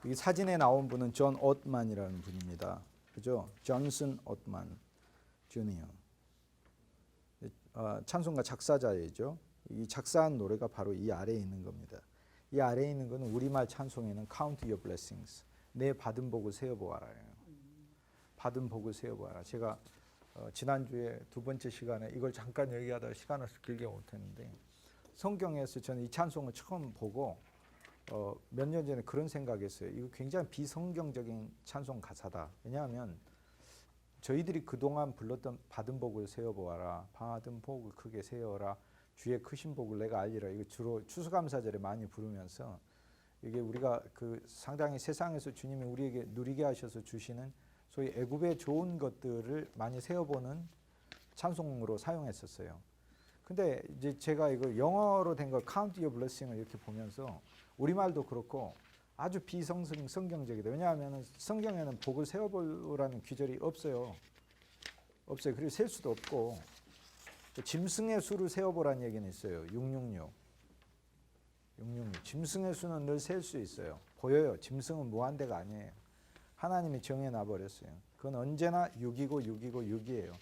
이 사진에 나온 분은 존 오트만이라는 분입니다. 그죠? 존슨 오트만 주니어. 찬송가 작사자이죠. 이 작사한 노래가 바로 이 아래에 있는 겁니다. 이 아래에 있는 것은 우리말 찬송에는 Count Your Blessings, 내 받은 복을 세어보아라예요. 받은 복을 세어보아라. 제가 지난주에 두 번째 시간에 이걸 잠깐 얘기하다가 시간을 길게 못했는데, 성경에서 저는 이 찬송을 처음 보고 몇 년 전에 그런 생각했어요. 이거 굉장히 비성경적인 찬송 가사다. 왜냐하면 저희들이 그동안 불렀던 받은 복을 세어보아라, 받은 복을 크게 세어라, 주의 크신 복을 내가 알리라, 이거 주로 추수감사절에 많이 부르면서 이게 우리가 그 상당히 세상에서 주님이 우리에게 누리게 하셔서 주시는 소위 애굽의 좋은 것들을 많이 세어보는 찬송으로 사용했었어요. 근데 이제 제가 이거 영어로 된 거 Count Your Blessing을 이렇게 보면서 우리말도 그렇고 아주 비성경적이다. 왜냐하면 성경에는 복을 세어보라는 규절이 없어요. 그리고 셀 수도 없고, 짐승의 수를 세어보라는 얘기는 있어요. 666. 짐승의 수는 늘 셀 수 있어요. 보여요. 짐승은 무한대가 아니에요. 하나님이 정해놔 버렸어요. 그건 언제나 6이고 6이에요.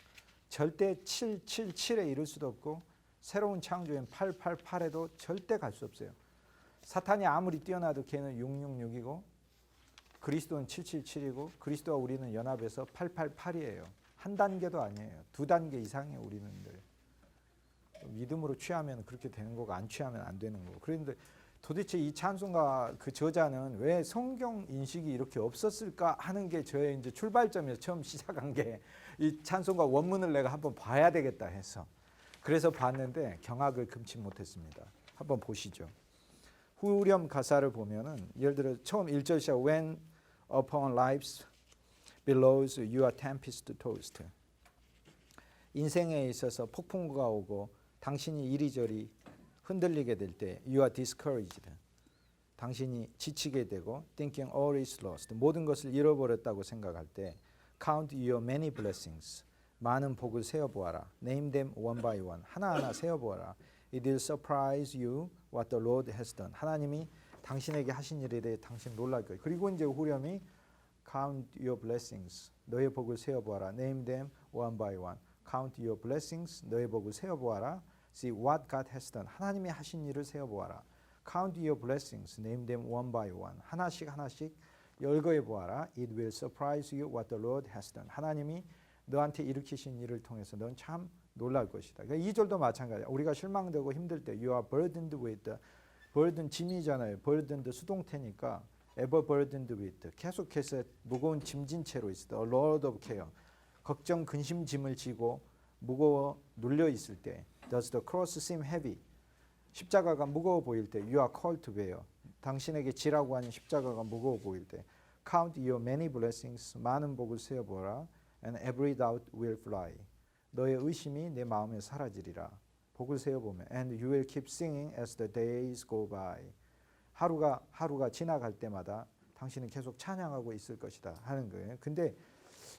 절대 777에 이를 수도 없고, 새로운 창조인 888에도 절대 갈 수 없어요. 사탄이 아무리 뛰어나도 걔는 666이고 그리스도는 777이고 그리스도와 우리는 연합해서 888이에요. 한 단계도 아니에요. 두 단계 이상이에요. 우리는 늘 믿음으로 취하면 그렇게 되는 거고, 안 취하면 안 되는 거고. 그런데 도대체 이 찬송가 그 저자는 왜 성경 인식이 이렇게 없었을까 하는 게 저의 이제 출발점에서 처음 시작한 게, 이 찬송가 원문을 내가 한번 봐야 되겠다 해서 그래서 봤는데 경악을 금치 못했습니다. 한번 보시죠. 후렴 가사를 보면은 예를 들어 처음 1절 시작 When upon life's billows you are tempest tossed. 인생에 있어서 폭풍우가 오고 당신이 이리저리 흔들리게 될 때 you are discouraged. 당신이 지치게 되고 thinking all is lost. 모든 것을 잃어버렸다고 생각할 때 count your many blessings. 많은 복을 세어보아라. Name them one by one. 하나하나 세어보아라. It will surprise you what the Lord has done. 하나님이 당신에게 하신 일에 대해 당신 놀랄 거예요. 그리고 이제 후렴이 Count your blessings. 너의 복을 세어보아라. Name them one by one. Count your blessings. 너의 복을 세어보아라. See what God has done. 하나님이 하신 일을 세어보아라. Count your blessings. Name them one by one. 하나씩 열거해 보아라. It will surprise you what the Lord has done. 하나님이 너한테 일으키신 일을 통해서 넌 참 놀랄 것이다. 그러니까 2절도 마찬가지야. 우리가 실망되고 힘들 때 You are burdened with. burden 짐이잖아요. burdened 수동태니까 ever burdened with. 계속해서 무거운 짐진 채로 있다. A load of care. 걱정 근심 짐을 지고 무거워 눌려 있을 때 Does the cross seem heavy? 십자가가 무거워 보일 때 You are called to bear. 당신에게 지라고 하는 십자가가 무거워 보일 때 Count your many blessings. 많은 복을 세어보라. And every doubt will fly. 너의 의심이 내 마음에 사라지리라. 복을 세어보면 And you will keep singing as the days go by. 하루가 지나갈 때마다 당신은 계속 찬양하고 있을 것이다 하는 거예요. 근데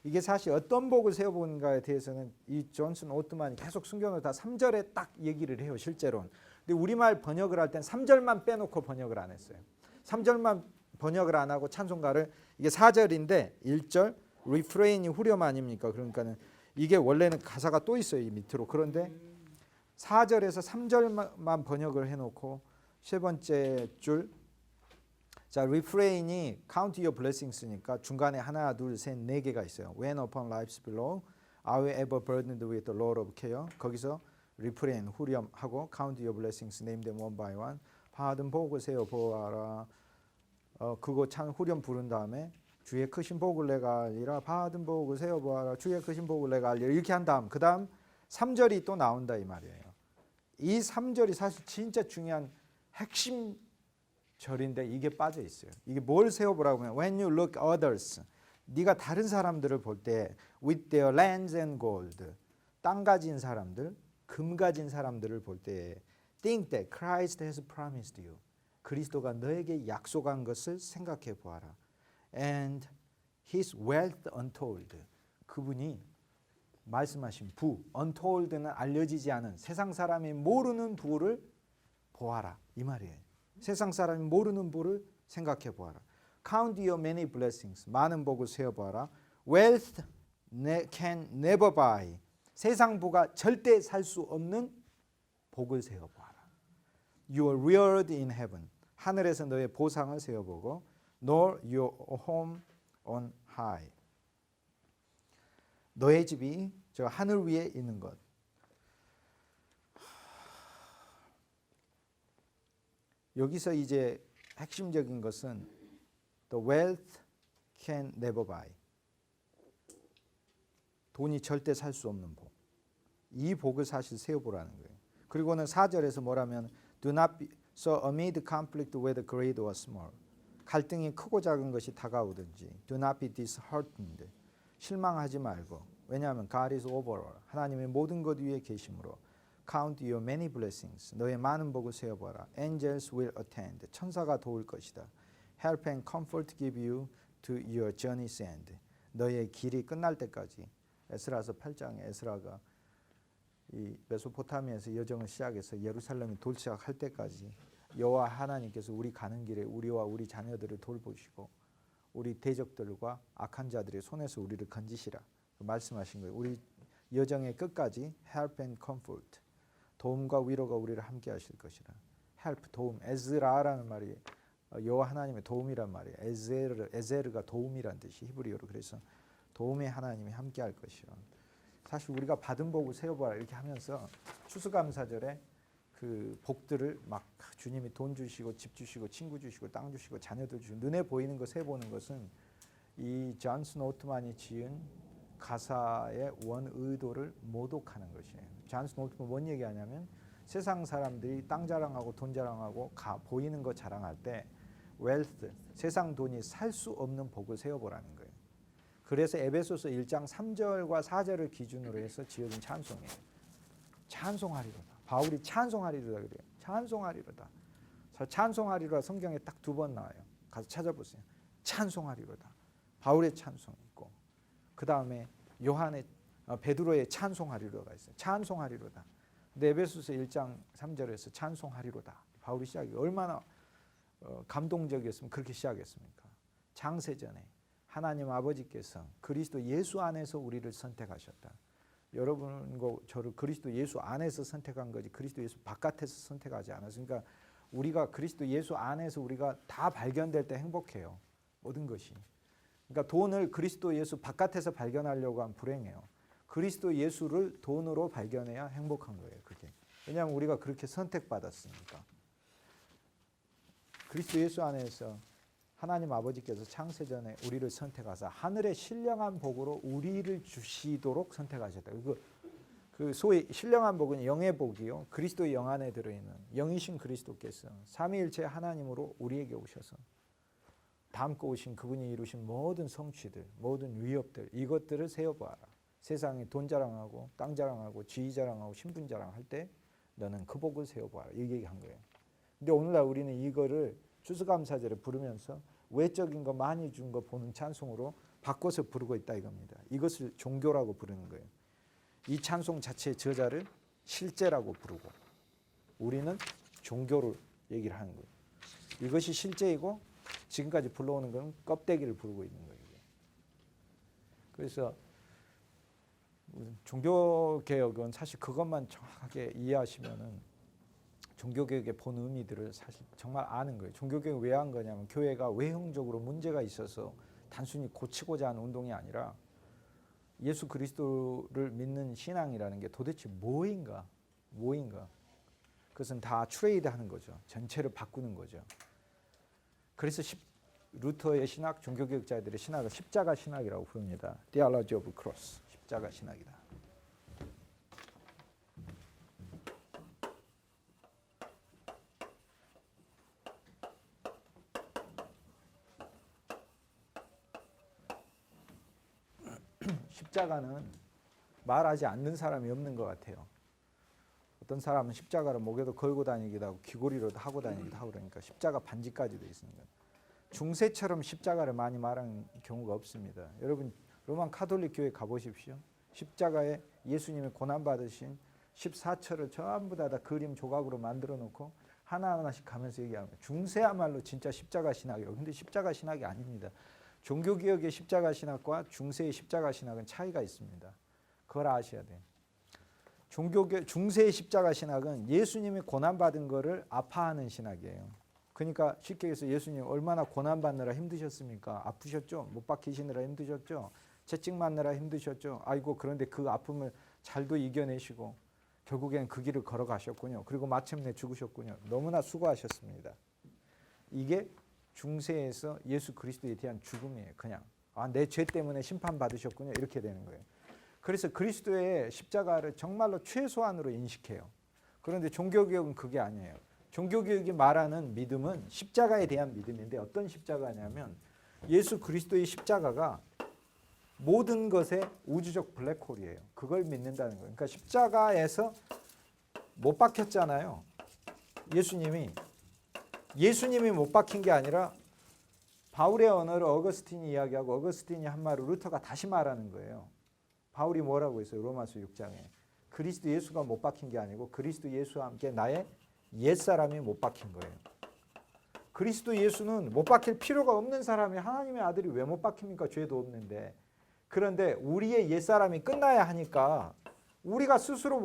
이게 사실 어떤 복을 세어보는가에 대해서는 이 존슨 오트만이 계속 숨겨놓은 다 3절에 딱 얘기를 해요. 실제로는. 근데 우리말 번역을 할 땐 3절만 빼놓고 번역을 안 했어요. 3절만 번역을 안 하고 찬송가를, 이게 4절인데 1절 리프레인이 후렴 아닙니까? 그러니까는 이게 원래는 가사가 또 있어요. 이 밑으로. 그런데 4절에서 3절만 번역을 해놓고 세 번째 줄, 자 리프레인이 Count your blessings니까 중간에 하나, 둘, 셋, 네 개가 있어요. When upon life's below, are we ever burdened with the load of care? 거기서 리프레인 후렴하고 Count your blessings, name them one by one. 받은 복을 세어 보아라. 그거 찬 후렴 부른 다음에 주의 크신 복을 내가 알리라. 받은 복을 세어 보아라. 주의 크신 복을 내가 알리라. 이렇게 한 다음 그 다음 3절이 또 나온다 이 말이에요. 이 3절이 사실 진짜 중요한 핵심 절인데 이게 빠져 있어요. 이게 뭘 세어보라고 하면 When you look others, 네가 다른 사람들을 볼 때 with their lands and gold, 땅 가진 사람들, 금 가진 사람들을 볼 때 think that Christ has promised you. 그리스도가 너에게 약속한 것을 생각해 보아라. And his wealth untold. 그분이 말씀하신 부, untold는 알려지지 않은 세상 사람이 모르는 부를 보아라 이 말이에요. 세상 사람이 모르는 부를 생각해 보아라. Count your many blessings. 많은 복을 세어보아라. Wealth can never buy. 세상 부가 절대 살 수 없는 복을 세어보아라. Your reward in heaven. 하늘에서 너의 보상을 세어보고 nor your home on high. 너의 집이 저 하늘 위에 있는 것. 여기서 이제 핵심적인 것은 The wealth can never buy. 돈이 절대 살 수 없는 복. 이 복을 사실 세워보라는 거예요. 그리고는 4절에서 뭐라면 Do not be so amid conflict whether great or small. 갈등이 크고 작은 것이 다가오든지 Do not be disheartened. 실망하지 말고. 왜냐하면 God is over all. 하나님의 모든 것 위에 계심으로 Count your many blessings. 너의 많은 복을 세어보아라. Angels will attend. 천사가 도울 것이다. Help and comfort give you to your journey's end. 너의 길이 끝날 때까지. 에스라서 8장에 에스라가 이 메소포타미아에서 여정을 시작해서 예루살렘에 도착할 때까지 여호와 하나님께서 우리 가는 길에 우리와 우리 자녀들을 돌보시고 우리 대적들과 악한 자들의 손에서 우리를 건지시라 말씀하신 거예요. 우리 여정의 끝까지 help and comfort. 도움과 위로가 우리를 함께 하실 것이라. help 도움 에즈라라는 말이 여호와 하나님의 도움이란 말이에요. 에제르가 도움이란 뜻이 히브리어로. 그래서 도움의 하나님이 함께 할 것이요. 사실 우리가 받은 복을 세어봐라 이렇게 하면서 추수감사절에 그 복들을 막 주님이 돈 주시고 집 주시고 친구 주시고 땅 주시고 자녀들 주시고 눈에 보이는 거 세보는 것은 이 존 스노트만이 지은 가사의 원 의도를 모독하는 것이에요. 존 스노트만 뭔 얘기하냐면 세상 사람들이 땅 자랑하고 돈 자랑하고 보이는 거 자랑할 때 웰스, 세상 돈이 살 수 없는 복을 세어보라는 거예요. 그래서 에베소서 1장 3절과 4절을 기준으로 해서 지어진 찬송이에요. 찬송하리로다. 바울이 찬송하리로다 그래요. 찬송하리로다. 찬송하리로다 성경에 딱 2번 나와요. 가서 찾아보세요. 찬송하리로다. 바울의 찬송이 있고 그 다음에 베드로의 찬송하리로가 있어요. 찬송하리로다. 근데 에베소서 1장 3절에서 찬송하리로다. 바울이 시작이 얼마나 감동적이었으면 그렇게 시작했습니까? 장세전에 하나님 아버지께서 그리스도 예수 안에서 우리를 선택하셨다. 여러분과 저를 그리스도 예수 안에서 선택한 거지 그리스도 예수 바깥에서 선택하지 않았으니까 우리가 그리스도 예수 안에서 우리가 다 발견될 때 행복해요. 모든 것이. 그러니까 돈을 그리스도 예수 바깥에서 발견하려고 하면 불행해요. 그리스도 예수를 돈으로 발견해야 행복한 거예요. 그게. 왜냐하면 우리가 그렇게 선택받았으니까. 그리스도 예수 안에서 하나님 아버지께서 창세전에 우리를 선택하사 하늘의 신령한 복으로 우리를 주시도록 선택하셨다. 그 소위 신령한 복은 영의 복이요. 그리스도의 영 안에 들어있는 영이신 그리스도께서 삼위일체 하나님으로 우리에게 오셔서 담고 오신 그분이 이루신 모든 성취들, 모든 위협들 이것들을 세어보아라. 세상에 돈 자랑하고 땅 자랑하고 지위 자랑하고 신분 자랑할 때 너는 그 복을 세어보아라. 이 얘기한 거예요. 근데 오늘날 우리는 이거를 추수감사절에 부르면서 외적인 거 많이 준 거 보는 찬송으로 바꿔서 부르고 있다 이겁니다. 이것을 종교라고 부르는 거예요. 이 찬송 자체의 저자를 실제라고 부르고 우리는 종교를 얘기를 하는 거예요. 이것이 실제이고 지금까지 불러오는 건 껍데기를 부르고 있는 거예요. 그래서 종교개혁은 사실 그것만 정확하게 이해하시면은 종교개혁의 본 의미들을 사실 정말 아는 거예요. 종교개혁을 왜 한 거냐면 교회가 외형적으로 문제가 있어서 단순히 고치고자 하는 운동이 아니라 예수 그리스도를 믿는 신앙이라는 게 도대체 뭐인가? 그것은 다 트레이드 하는 거죠. 전체를 바꾸는 거죠. 그래서 루터의 신학, 종교개혁자들의 신학을 십자가 신학이라고 부릅니다. Theology of Cross, 십자가 신학이다. 십자가는 말하지 않는 사람이 없는 것 같아요. 어떤 사람은 십자가를 목에도 걸고 다니기도 하고 귀고리로도 하고 다니기도 하고 그러니까 십자가 반지까지 돼 있습니다. 중세처럼 십자가를 많이 말하는 경우가 없습니다. 여러분 로만 카톨릭 교회 가보십시오. 십자가에 예수님이 고난받으신 14처를 전부 다 그림 조각으로 만들어 놓고 하나하나씩 가면서 얘기합니다. 중세야말로 진짜 십자가 신학이에요. 근데 십자가 신학이 아닙니다. 종교개혁의 십자가 신학과 중세의 십자가 신학은 차이가 있습니다. 그걸 아셔야 돼요. 중세의 십자가 신학은 예수님이 고난받은 거를 아파하는 신학이에요. 그러니까 쉽게 해서 예수님 얼마나 고난받느라 힘드셨습니까? 아프셨죠? 못 박히시느라 힘드셨죠? 채찍맞느라 힘드셨죠? 아이고 그런데 그 아픔을 잘도 이겨내시고 결국엔 그 길을 걸어가셨군요. 그리고 마침내 죽으셨군요. 너무나 수고하셨습니다. 이게 중세에서 예수 그리스도에 대한 죽음이에요. 그냥 내 죄 때문에 심판받으셨군요. 이렇게 되는 거예요. 그래서 그리스도의 십자가를 정말로 최소한으로 인식해요. 그런데 종교개혁은 그게 아니에요. 종교개혁이 말하는 믿음은 십자가에 대한 믿음인데 어떤 십자가냐면 예수 그리스도의 십자가가 모든 것의 우주적 블랙홀이에요. 그걸 믿는다는 거예요. 그러니까 십자가에서 못 박혔잖아요. 예수님이 못 박힌 게 아니라 바울의 언어를 어거스틴이 이야기하고 어거스틴이 한 말을 루터가 다시 말하는 거예요. 바울이 뭐라고 했어요? 로마서 6장에. 그리스도 예수가 못 박힌 게 아니고 그리스도 예수와 함께 나의 옛사람이 못 박힌 거예요. 그리스도 예수는 못 박힐 필요가 없는 사람이 하나님의 아들이 왜 못 박힙니까? 죄도 없는데. 그런데 우리의 옛사람이 끝나야 하니까 우리가 스스로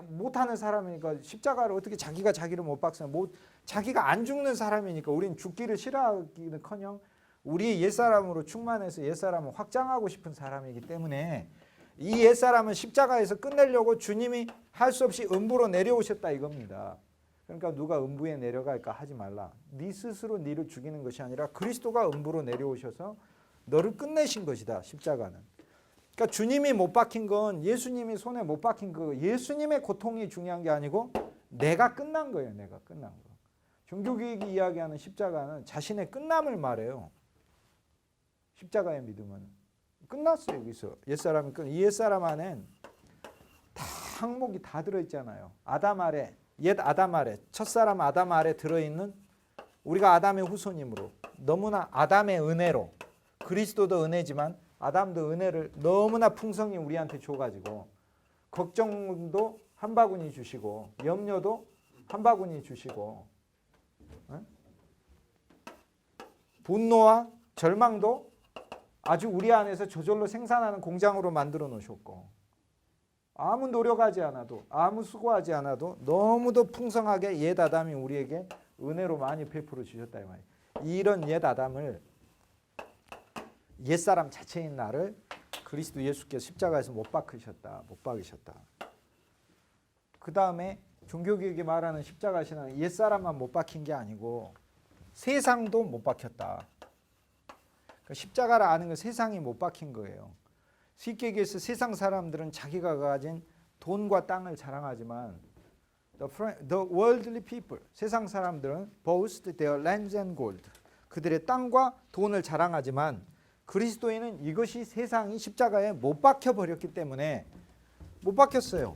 못하는 사람이니까 십자가를 어떻게 자기가 자기를 못 박으면 자기가 안 죽는 사람이니까 우리는 죽기를 싫어하기는커녕 우리의 옛사람으로 충만해서 옛사람을 확장하고 싶은 사람이기 때문에 이 옛사람은 십자가에서 끝내려고 주님이 할 수 없이 음부로 내려오셨다 이겁니다. 그러니까 누가 음부에 내려갈까 하지 말라. 네 스스로 네를 죽이는 것이 아니라 그리스도가 음부로 내려오셔서 너를 끝내신 것이다. 십자가는. 그러니까 주님이 못 박힌 건 예수님이 손에 못 박힌 거 예수님의 고통이 중요한 게 아니고 내가 끝난 거예요. 내가 끝난 거. 종교개혁이 이야기하는 십자가는 자신의 끝남을 말해요. 십자가의 믿음은 끝났어요. 여기서 옛사람이 이 옛사람 안엔 다 항목이 다 들어있잖아요. 옛 아담 아래 첫사람 아담 아래 들어있는 우리가 아담의 후손이므로 너무나 아담의 은혜로 그리스도도 은혜지만 아담도 은혜를 너무나 풍성히 우리한테 줘가지고 걱정도 한 바구니 주시고 염려도 한 바구니 주시고 분노와 절망도 아주 우리 안에서 저절로 생산하는 공장으로 만들어 놓으셨고 아무 노력하지 않아도 아무 수고하지 않아도 너무도 풍성하게 옛 아담이 우리에게 은혜로 많이 베풀어 주셨다 이 말이에요. 이런 옛 아담을 옛사람 자체인 나를 그리스도 예수께서 십자가에서 못 박으셨다. 그 다음에 종교개혁이 말하는 십자가 신앙은 옛사람만 못 박힌 게 아니고 세상도 못 박혔다. 그러니까 십자가를 아는 건 세상이 못 박힌 거예요. 쉽게 얘기해서 세상 사람들은 자기가 가진 돈과 땅을 자랑하지만 the worldly people, 세상 사람들은 boast their lands and gold, 그들의 땅과 돈을 자랑하지만 그리스도인은 이것이 세상이 십자가에 못 박혀버렸기 때문에 못 박혔어요.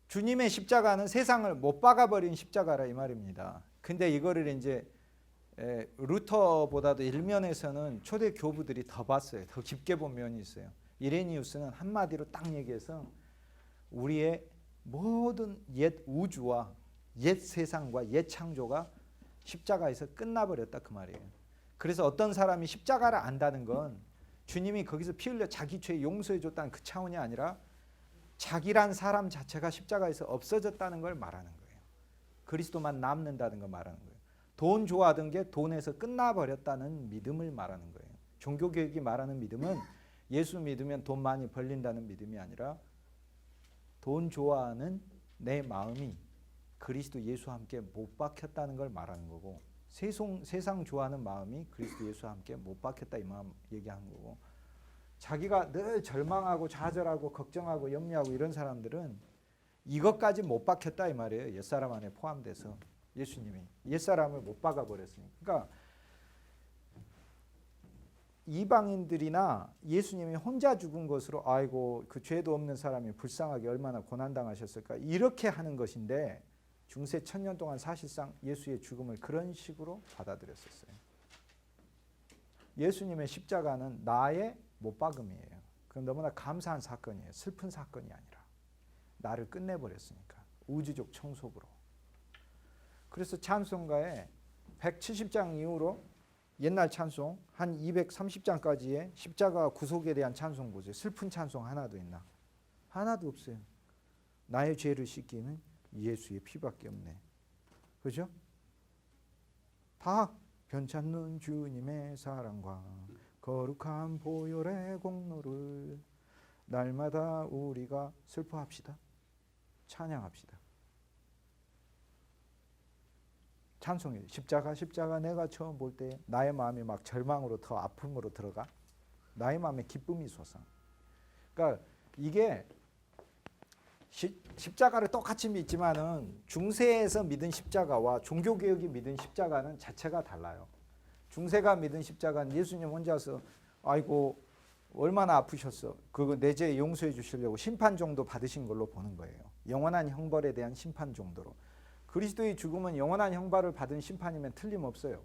주님의 십자가는 세상을 못 박아버린 십자가라 이 말입니다. 근데 이거를 이제 루터보다도 일면에서는 초대 교부들이 더 봤어요. 더 깊게 본 면이 있어요. 이레니우스는 한마디로 딱 얘기해서 우리의 모든 옛 우주와 옛 세상과 옛 창조가 십자가에서 끝나버렸다 그 말이에요. 그래서 어떤 사람이 십자가를 안다는 건 주님이 거기서 피 흘려 자기 죄 용서해 줬다는 그 차원이 아니라 자기란 사람 자체가 십자가에서 없어졌다는 걸 말하는 거예요. 그리스도만 남는다는 걸 말하는 거예요. 돈 좋아하던 게 돈에서 끝나버렸다는 믿음을 말하는 거예요. 종교개혁이 말하는 믿음은 예수 믿으면 돈 많이 벌린다는 믿음이 아니라 돈 좋아하는 내 마음이 그리스도 예수와 함께 못 박혔다는 걸 말하는 거고 세상 좋아하는 마음이 그리스도 예수와 함께 못 박혔다 이 마음 얘기하는 거고 자기가 늘 절망하고 좌절하고 걱정하고 염려하고 이런 사람들은 이것까지 못 박혔다 이 말이에요. 옛사람 안에 포함돼서 예수님이 옛사람을 못 박아버렸으니까. 그러니까 이방인들이나 예수님이 혼자 죽은 것으로 아이고 그 죄도 없는 사람이 불쌍하게 얼마나 고난당하셨을까 이렇게 하는 것인데 중세 1000년 동안 사실상 예수의 죽음을 그런 식으로 받아들였었어요. 예수님의 십자가는 나의 못 박음이에요. 그건 너무나 감사한 사건이에요. 슬픈 사건이 아니라 나를 끝내버렸으니까 우주적 청속으로. 그래서 찬송가에 170장 이후로 옛날 찬송 한 230장까지의 십자가 구속에 대한 찬송 보세요. 슬픈 찬송 하나도 있나? 하나도 없어요. 나의 죄를 씻기는 예수의 피밖에 없네. 그죠? 다 변찮는 주님의 사랑과 거룩한 보혈의 공로를 날마다 우리가 슬퍼합시다. 찬양합시다. 찬송이에요. 십자가 내가 처음 볼 때 나의 마음이 막 절망으로 더 아픔으로 들어가. 나의 마음에 기쁨이 솟아. 그러니까 이게 십자가를 똑같이 믿지만은 중세에서 믿은 십자가와 종교개혁이 믿은 십자가는 자체가 달라요. 중세가 믿은 십자가는 예수님 혼자서 아이고 얼마나 아프셨어. 그거 내 죄 용서해 주시려고 심판 정도 받으신 걸로 보는 거예요. 영원한 형벌에 대한 심판 정도로. 그리스도의 죽음은 영원한 형벌을 받은 심판이면 틀림없어요.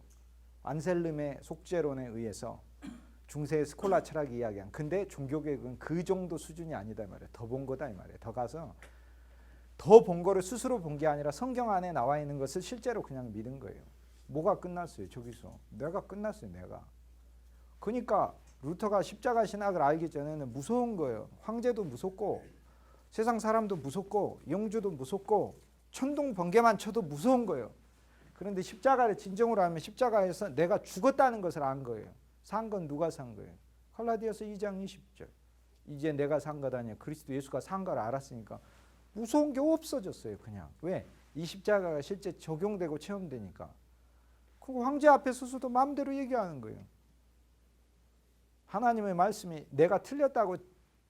안셀름의 속죄론에 의해서 중세의 스콜라 철학이 이야기한. 근데 종교개혁은 그 정도 수준이 아니다 말이에요. 더 본 거다 이 말이에요. 더 가서 더 본 거를 스스로 본 게 아니라 성경 안에 나와 있는 것을 실제로 그냥 믿은 거예요. 뭐가 끝났어요? 저기서 내가 끝났어요. 내가. 그러니까 루터가 십자가 신학을 알기 전에는 무서운 거예요. 황제도 무섭고 세상 사람도 무섭고 영주도 무섭고 천둥 번개만 쳐도 무서운 거예요. 그런데 십자가를 진정으로 하면 십자가에서 내가 죽었다는 것을 안 거예요. 산 건 누가 산 거예요? 갈라디아서 2장 20절. 이제 내가 산 것 아니야. 그리스도 예수가 산 걸 알았으니까 무서운 게 없어졌어요. 그냥. 왜? 이 십자가가 실제 적용되고 체험되니까. 그거 황제 앞에 서서도 마음대로 얘기하는 거예요. 하나님의 말씀이 내가 틀렸다고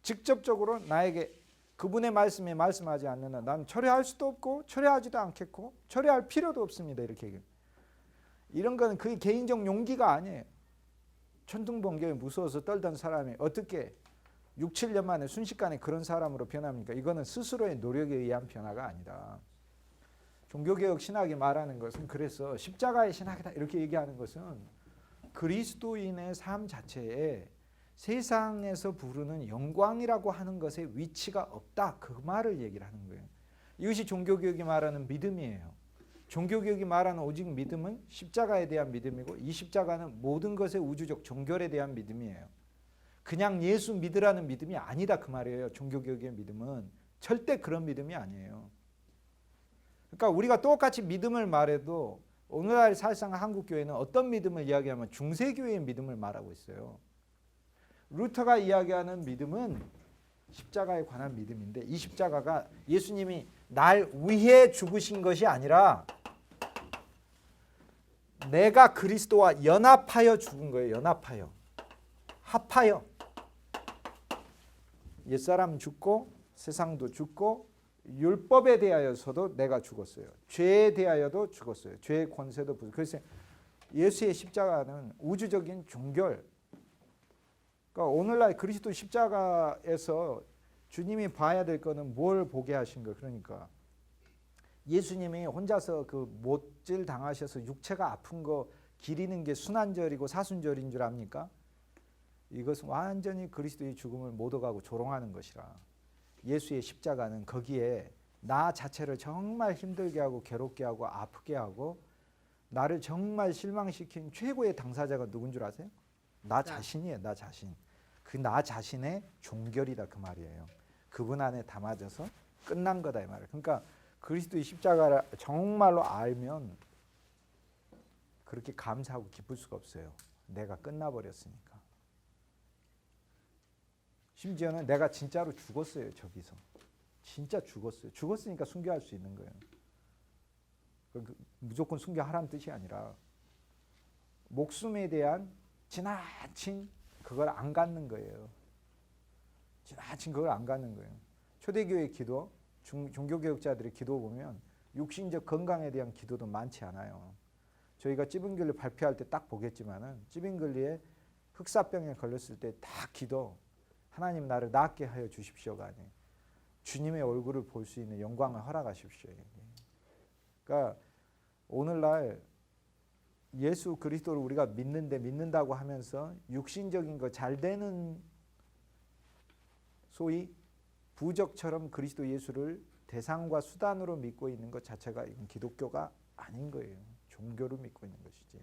직접적으로 나에게 그분의 말씀이 말씀하지 않는 한 나는 철회할 수도 없고 철회하지도 않겠고 철회할 필요도 없습니다. 이렇게 얘기해요. 이런 거는 그게 개인적 용기가 아니에요. 천둥번개에 무서워서 떨던 사람이 어떻게 6, 7년 만에 순식간에 그런 사람으로 변합니까? 이거는 스스로의 노력에 의한 변화가 아니다. 종교개혁 신학이 말하는 것은 그래서 십자가의 신학이다 이렇게 얘기하는 것은 그리스도인의 삶 자체에 세상에서 부르는 영광이라고 하는 것에 위치가 없다. 그 말을 얘기를 하는 거예요. 이것이 종교개혁이 말하는 믿음이에요. 종교개혁이 말하는 오직 믿음은 십자가에 대한 믿음이고 이 십자가는 모든 것의 우주적 종결에 대한 믿음이에요. 그냥 예수 믿으라는 믿음이 아니다 그 말이에요. 종교개혁의 믿음은 절대 그런 믿음이 아니에요. 그러니까 우리가 똑같이 믿음을 말해도 오늘날 사실상 한국교회는 어떤 믿음을 이야기하면 중세교회의 믿음을 말하고 있어요. 루터가 이야기하는 믿음은 십자가에 관한 믿음인데 이 십자가가 예수님이 날 위해 죽으신 것이 아니라 내가 그리스도와 연합하여 죽은 거예요. 연합하여. 합하여. 옛사람 죽고 세상도 죽고 율법에 대하여서도 내가 죽었어요. 죄에 대하여도 죽었어요. 죄의 권세도 부수. 그래서 예수의 십자가는 우주적인 종결. 그러니까 오늘날 그리스도 십자가에서 주님이 봐야 될 거는 뭘 보게 하신 거예요. 그러니까 예수님이 혼자서 그 못질 당하셔서 육체가 아픈 거 기리는 게 순환절이고 사순절인 줄 압니까? 이것은 완전히 그리스도의 죽음을 못 오가고 조롱하는 것이라. 예수의 십자가는 거기에 나 자체를 정말 힘들게 하고 괴롭게 하고 아프게 하고 나를 정말 실망시킨 최고의 당사자가 누군 줄 아세요? 나 자신이에요. 나 자신. 그 나 자신의 종결이다 그 말이에요. 그분 안에 담아져서 끝난 거다 이 말이에요. 그러니까 그리스도의 십자가를 정말로 알면 그렇게 감사하고 기쁠 수가 없어요. 내가 끝나버렸으니까. 심지어는 내가 진짜로 죽었어요. 저기서. 진짜 죽었어요. 죽었으니까 순교할 수 있는 거예요. 무조건 순교하라는 뜻이 아니라 목숨에 대한 지나친 그걸 안 갖는 거예요. 지나친 그걸 안 갖는 거예요. 초대교회 기도, 종교개혁자들의 기도 보면 육신적 건강에 대한 기도도 많지 않아요. 저희가 찌빙글리 발표할 때 딱 보겠지만은 찌빙글리에 흑사병에 걸렸을 때 다 기도, 하나님 나를 낫게 하여 주십시오가 아니에요. 주님의 얼굴을 볼 수 있는 영광을 허락하십시오. 그러니까 오늘날 예수 그리스도를 우리가 믿는다고 하면서 육신적인 거 잘 되는 소위 부적처럼 그리스도 예수를 대상과 수단으로 믿고 있는 것 자체가 이건 기독교가 아닌 거예요. 종교를 믿고 있는 것이지.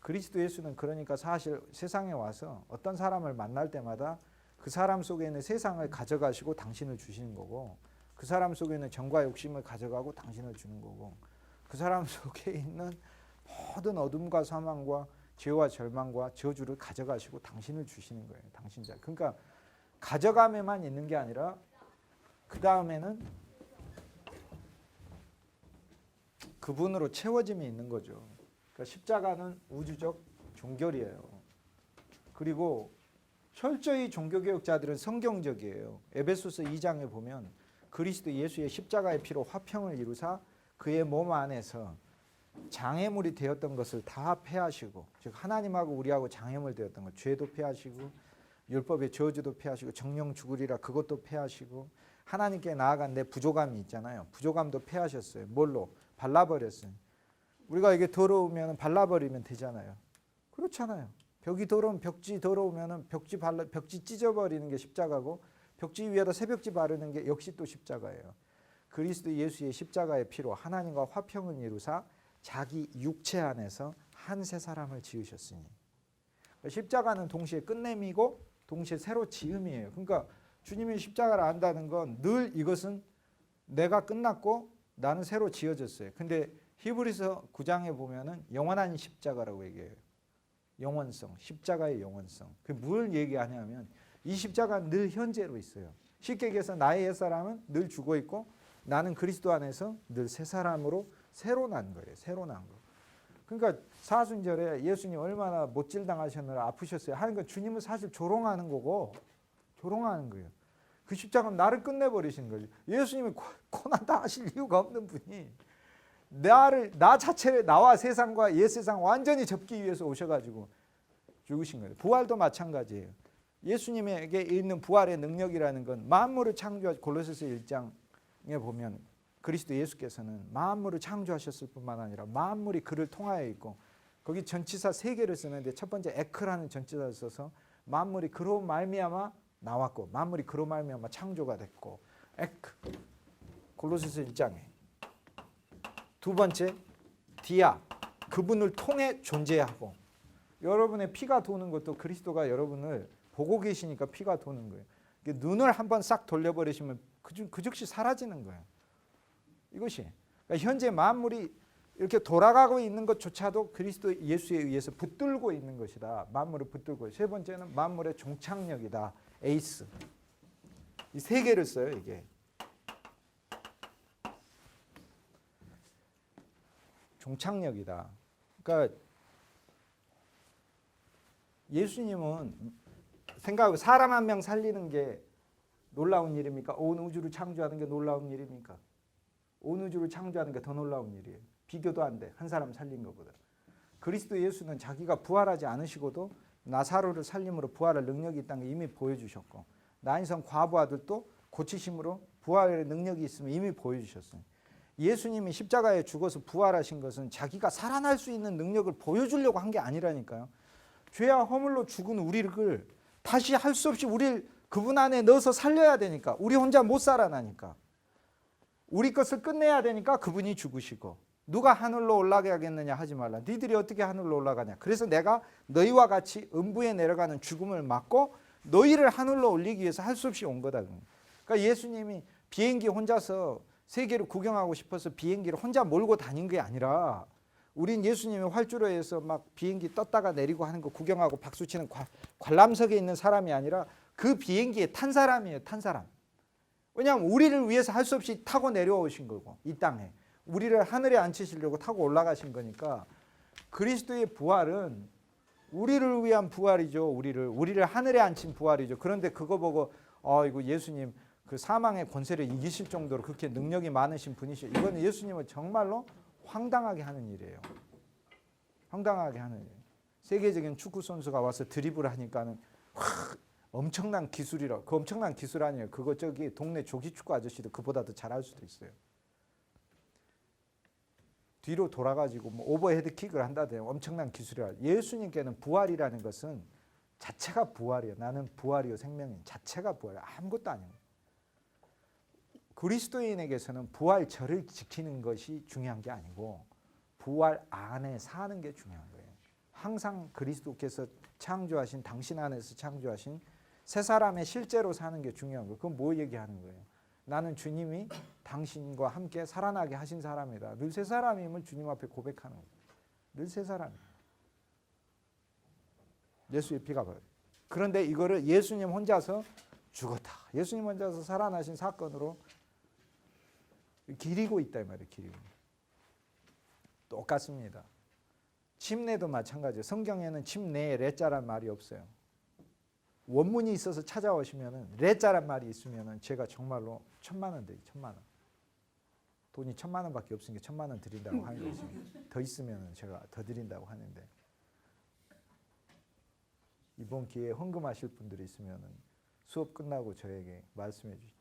그리스도 예수는 그러니까 사실 세상에 와서 어떤 사람을 만날 때마다 그 사람 속에 있는 세상을 가져가시고 당신을 주시는 거고, 그 사람 속에 있는 정과 욕심을 가져가고 당신을 주는 거고, 그 사람 속에 있는 모든 어둠과 사망과 죄와 절망과 저주를 가져가시고 당신을 주시는 거예요. 당신 자. 그러니까 가져감에만 있는 게 아니라 그 다음에는 그분으로 채워짐이 있는 거죠. 그러니까 십자가는 우주적 종결이에요. 그리고 철저히 종교개혁자들은 성경적이에요. 에베소서 2장에 보면 그리스도 예수의 십자가의 피로 화평을 이루사 그의 몸 안에서 장애물이 되었던 것을 다 폐하시고, 즉 하나님하고 우리하고 장애물 되었던 것, 죄도 폐하시고 율법의 저주도 폐하시고 정령 죽으리라 그것도 폐하시고, 하나님께 나아간 내 부족함이 있잖아요. 부족함도 폐하셨어요. 뭘로? 발라버렸어요. 우리가 이게 더러우면 발라버리면 되잖아요. 그렇잖아요. 벽이 더러우면 벽지 더러우면 벽지 찢어버리는 게 십자가고, 벽지 위에다 새벽지 바르는 게 역시 또 십자가예요. 그리스도 예수의 십자가의 피로 하나님과 화평을 이루사 자기 육체 안에서 한 새 사람을 지으셨으니, 십자가는 동시에 끝냄이고 동시에 새로 지음이에요. 그러니까 주님이 십자가를 안다는 건 늘 이것은 내가 끝났고 나는 새로 지어졌어요. 근데 히브리서 9장에 보면은 영원한 십자가라고 얘기해요. 영원성, 십자가의 영원성. 그 뭘 얘기하냐면 이 십자가는 늘 현재로 있어요. 쉽게 얘기해서 나의 옛사람은 늘 죽어 있고 나는 그리스도 안에서 늘 새 사람으로 새로 난 거예요. 새로 난 거. 그러니까 사순절에 예수님 얼마나 못질 당하셨느라 아프셨어요 하는 건 주님은 사실 조롱하는 거고, 조롱하는 거예요. 그 십자가는 나를 끝내버리신 거죠. 예수님이 고난 당하실 이유가 없는 분이 나 자체를 나와 세상과 옛 세상 완전히 접기 위해서 오셔가지고 죽으신 거예요. 부활도 마찬가지예요. 예수님에게 있는 부활의 능력이라는 건 만물을 창조하신, 골로새서 1장에 보면 그리스도 예수께서는 만물을 창조하셨을 뿐만 아니라 만물이 그를 통하여 있고, 거기 전치사 3개를 쓰는데 첫 번째 에크라는 전치사를 써서 만물이 그로 말미암아 나왔고 만물이 그로 말미암아 창조가 됐고, 에크 골로새서 1장에. 두 번째 디아, 그분을 통해 존재하고, 여러분의 피가 도는 것도 그리스도가 여러분을 보고 계시니까 피가 도는 거예요. 눈을 한번 싹 돌려버리시면 그 즉시 사라지는 거예요. 이것이 그러니까 현재 만물이 이렇게 돌아가고 있는 것조차도 그리스도 예수에 의해서 붙들고 있는 것이다. 만물을 붙들고. 세 번째는 만물의 종착력이다. 에이스. 이 3개를 써요. 이게 종착력이다. 그러니까 예수님은 생각하고 사람 한 명 살리는 게 놀라운 일입니까? 온 우주를 창조하는 게 놀라운 일입니까? 온 우주를 창조하는 게 더 놀라운 일이에요. 비교도 안 돼. 한 사람 살린 것보다. 그리스도 예수는 자기가 부활하지 않으시고도 나사로를 살림으로 부활할 능력이 있다는 걸 이미 보여주셨고, 나인성 과부 아들도 고치심으로 부활의 능력이 있음을 이미 보여주셨어요. 예수님이 십자가에 죽어서 부활하신 것은 자기가 살아날 수 있는 능력을 보여주려고 한 게 아니라니까요. 죄와 허물로 죽은 우리를 다시 할 수 없이 우리를 그분 안에 넣어서 살려야 되니까, 우리 혼자 못 살아나니까, 우리 것을 끝내야 되니까 그분이 죽으시고, 누가 하늘로 올라가겠느냐 하지 말라. 니들이 어떻게 하늘로 올라가냐. 그래서 내가 너희와 같이 음부에 내려가는 죽음을 막고 너희를 하늘로 올리기 위해서 할 수 없이 온 거다. 그러니까 예수님이 비행기 혼자서 세계를 구경하고 싶어서 비행기를 혼자 몰고 다닌 게 아니라, 우린 예수님이 활주로에서 막 비행기 떴다가 내리고 하는 거 구경하고 박수치는 관람석에 있는 사람이 아니라 그 비행기에 탄 사람이에요. 탄 사람. 왜냐하면 우리를 위해서 할 수 없이 타고 내려오신 거고, 이 땅에 우리를 하늘에 앉히시려고 타고 올라가신 거니까, 그리스도의 부활은 우리를 위한 부활이죠. 우리를 하늘에 앉힌 부활이죠. 그런데 그거 보고 이거 예수님 그 사망의 권세를 이기실 정도로 그렇게 능력이 많으신 분이시죠. 이거는 예수님을 정말로 황당하게 하는 일이에요. 황당하게 하는 일. 세계적인 축구 선수가 와서 드리블을 하니까는 엄청난 기술이라. 그 엄청난 기술 아니에요. 그거 저기 동네 조기축구 아저씨도 그보다 더 잘할 수도 있어요. 뒤로 돌아가지고 뭐 오버헤드 킥을 한다든지 엄청난 기술이라. 예수님께는 부활이라는 것은 자체가 부활이에요. 나는 부활이요 생명인 자체가 부활이에요. 아무것도 아니에요. 그리스도인에게서는 부활절을 지키는 것이 중요한 게 아니고 부활 안에 사는 게 중요한 거예요. 항상 그리스도께서 창조하신 당신 안에서 창조하신 새 사람의 실제로 사는 게 중요한 거예요. 그건 뭐 얘기하는 거예요? 나는 주님이 당신과 함께 살아나게 하신 사람이다. 늘 새 사람임을 주님 앞에 고백하는 거예요. 늘 새 사람이에요. 예수의 피가 버려요. 그런데 이거를 예수님 혼자서 죽었다. 예수님 혼자서 살아나신 사건으로 기리고 있다 이 말이에요. 기리고. 똑같습니다. 침례도 마찬가지예요. 성경에는 침례에 레자란 말이 없어요. 원문이 있어서 찾아오시면은 레자란 말이 있으면은 제가 정말로 1,000,000원 드리 1,000,000원. 돈이 1,000,000원밖에 없으니까 1,000,000원 드린다고 하는 거지. 더 있으면은 제가 더 드린다고 하는데 이번 기회에 헌금하실 분들이 있으면은 수업 끝나고 저에게 말씀해 주시죠.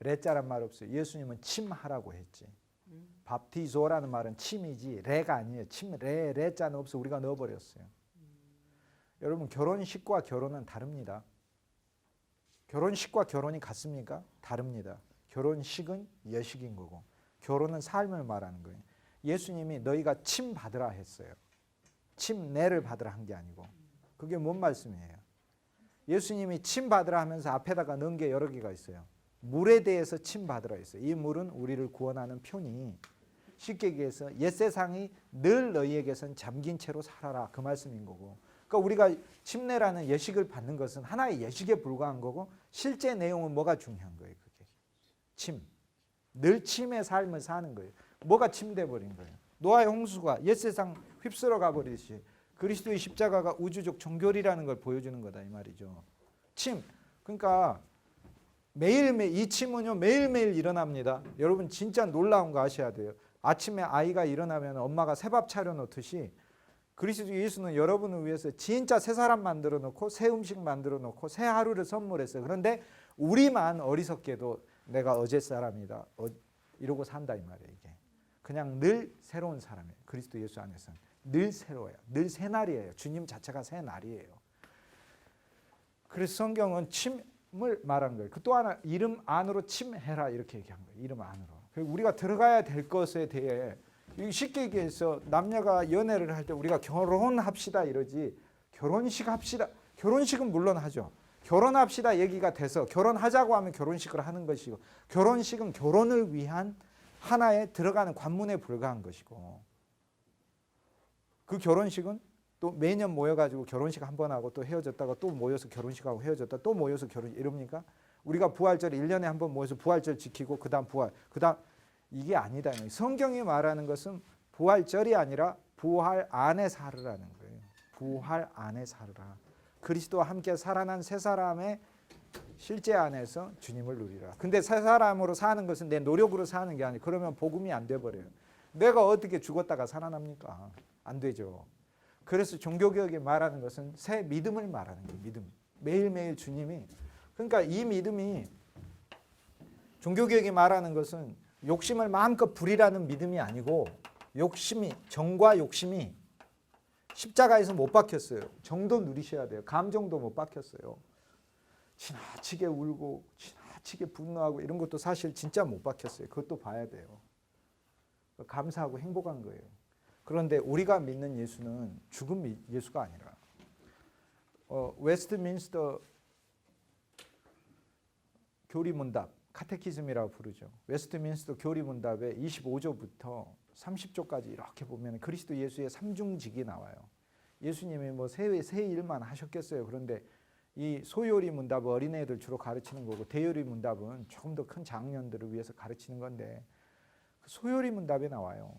레자란 말 없어요. 예수님은 침하라고 했지. 밥티조라는 말은 침이지 레가 아니에요. 침 레자는 없어. 우리가 넣어버렸어요. 여러분 결혼식과 결혼은 다릅니다. 결혼식과 결혼이 같습니까? 다릅니다. 결혼식은 예식인 거고 결혼은 삶을 말하는 거예요. 예수님이 너희가 침 받으라 했어요. 침례를 받으라 한 게 아니고 그게 뭔 말씀이에요? 예수님이 침 받으라 하면서 앞에다가 넣은 게 여러 개가 있어요. 물에 대해서 침 받으라 했어요. 이 물은 우리를 구원하는 표니 쉽게 얘기해서 옛세상이 늘 너희에게선 잠긴 채로 살아라 그 말씀인 거고 그러니까 우리가 침례라는 예식을 받는 것은 하나의 예식에 불과한 거고 실제 내용은 뭐가 중요한 거예요. 그게 침. 늘 침의 삶을 사는 거예요. 뭐가 침돼 버린 거예요. 노아의 홍수가 옛세상 휩쓸어 가버리듯이 그리스도의 십자가가 우주적 종결이라는 걸 보여주는 거다 이 말이죠. 침. 그러니까 매일매일 이 침은요 매일매일 일어납니다. 여러분 진짜 놀라운 거 아셔야 돼요. 아침에 아이가 일어나면 엄마가 새밥 차려 놓듯이 그리스도 예수는 여러분을 위해서 진짜 새 사람 만들어 놓고 새 음식 만들어 놓고 새 하루를 선물했어요. 그런데 우리만 어리석게도 내가 어제 사람이다 이러고 산다 이 말이에요. 이게 그냥 늘 새로운 사람이에요. 그리스도 예수 안에서는 늘 새로워요. 늘 새 날이에요. 주님 자체가 새 날이에요. 그래서 성경은 침을 말한 거예요. 또 하나 이름 안으로 침해라 이렇게 얘기한 거예요. 이름 안으로. 그리고 우리가 들어가야 될 것에 대해 쉽게 얘기해서 남녀가 연애를 할 때 우리가 결혼합시다 이러지 결혼식 합시다. 결혼식은 물론 하죠. 결혼합시다 얘기가 돼서 결혼하자고 하면 결혼식을 하는 것이고 결혼식은 결혼을 위한 하나의 들어가는 관문에 불과한 것이고 그 결혼식은 또 매년 모여가지고 결혼식 한 번 하고 또 헤어졌다가 또 모여서 결혼식하고 헤어졌다 또 모여서 결혼 이럽니까? 우리가 부활절 1년에 한 번 모여서 부활절 지키고 그 다음 부활 그 다음 이게 아니다. 성경이 말하는 것은 부활절이 아니라 부활 안에 살으라는 거예요. 부활 안에 살으라. 그리스도와 함께 살아난 새 사람의 실제 안에서 주님을 누리라. 근데 새 사람으로 사는 것은 내 노력으로 사는 게 아니에요. 그러면 복음이 안 돼버려요. 내가 어떻게 죽었다가 살아납니까? 안 되죠. 그래서 종교개혁이 말하는 것은 새 믿음을 말하는 거예요. 믿음. 매일매일 주님이 그러니까 이 믿음이 종교개혁이 말하는 것은 욕심을 마음껏 부리라는 믿음이 아니고 욕심이 정과 욕심이 십자가에서 못 박혔어요. 정도 누리셔야 돼요. 감정도 못 박혔어요. 지나치게 울고 지나치게 분노하고 이런 것도 사실 진짜 못 박혔어요. 그것도 봐야 돼요. 감사하고 행복한 거예요. 그런데 우리가 믿는 예수는 죽은 예수가 아니라 웨스트민스터 교리문답 카테키즘이라고 부르죠. 웨스트민스터 교리문답의 25조부터 30조까지 이렇게 보면 그리스도 예수의 삼중직이 나와요. 예수님이 뭐 새 일만 하셨겠어요. 그런데 이 소요리 문답은 어린애들 주로 가르치는 거고 대요리 문답은 조금 더 큰 장년들을 위해서 가르치는 건데 소요리 문답에 나와요.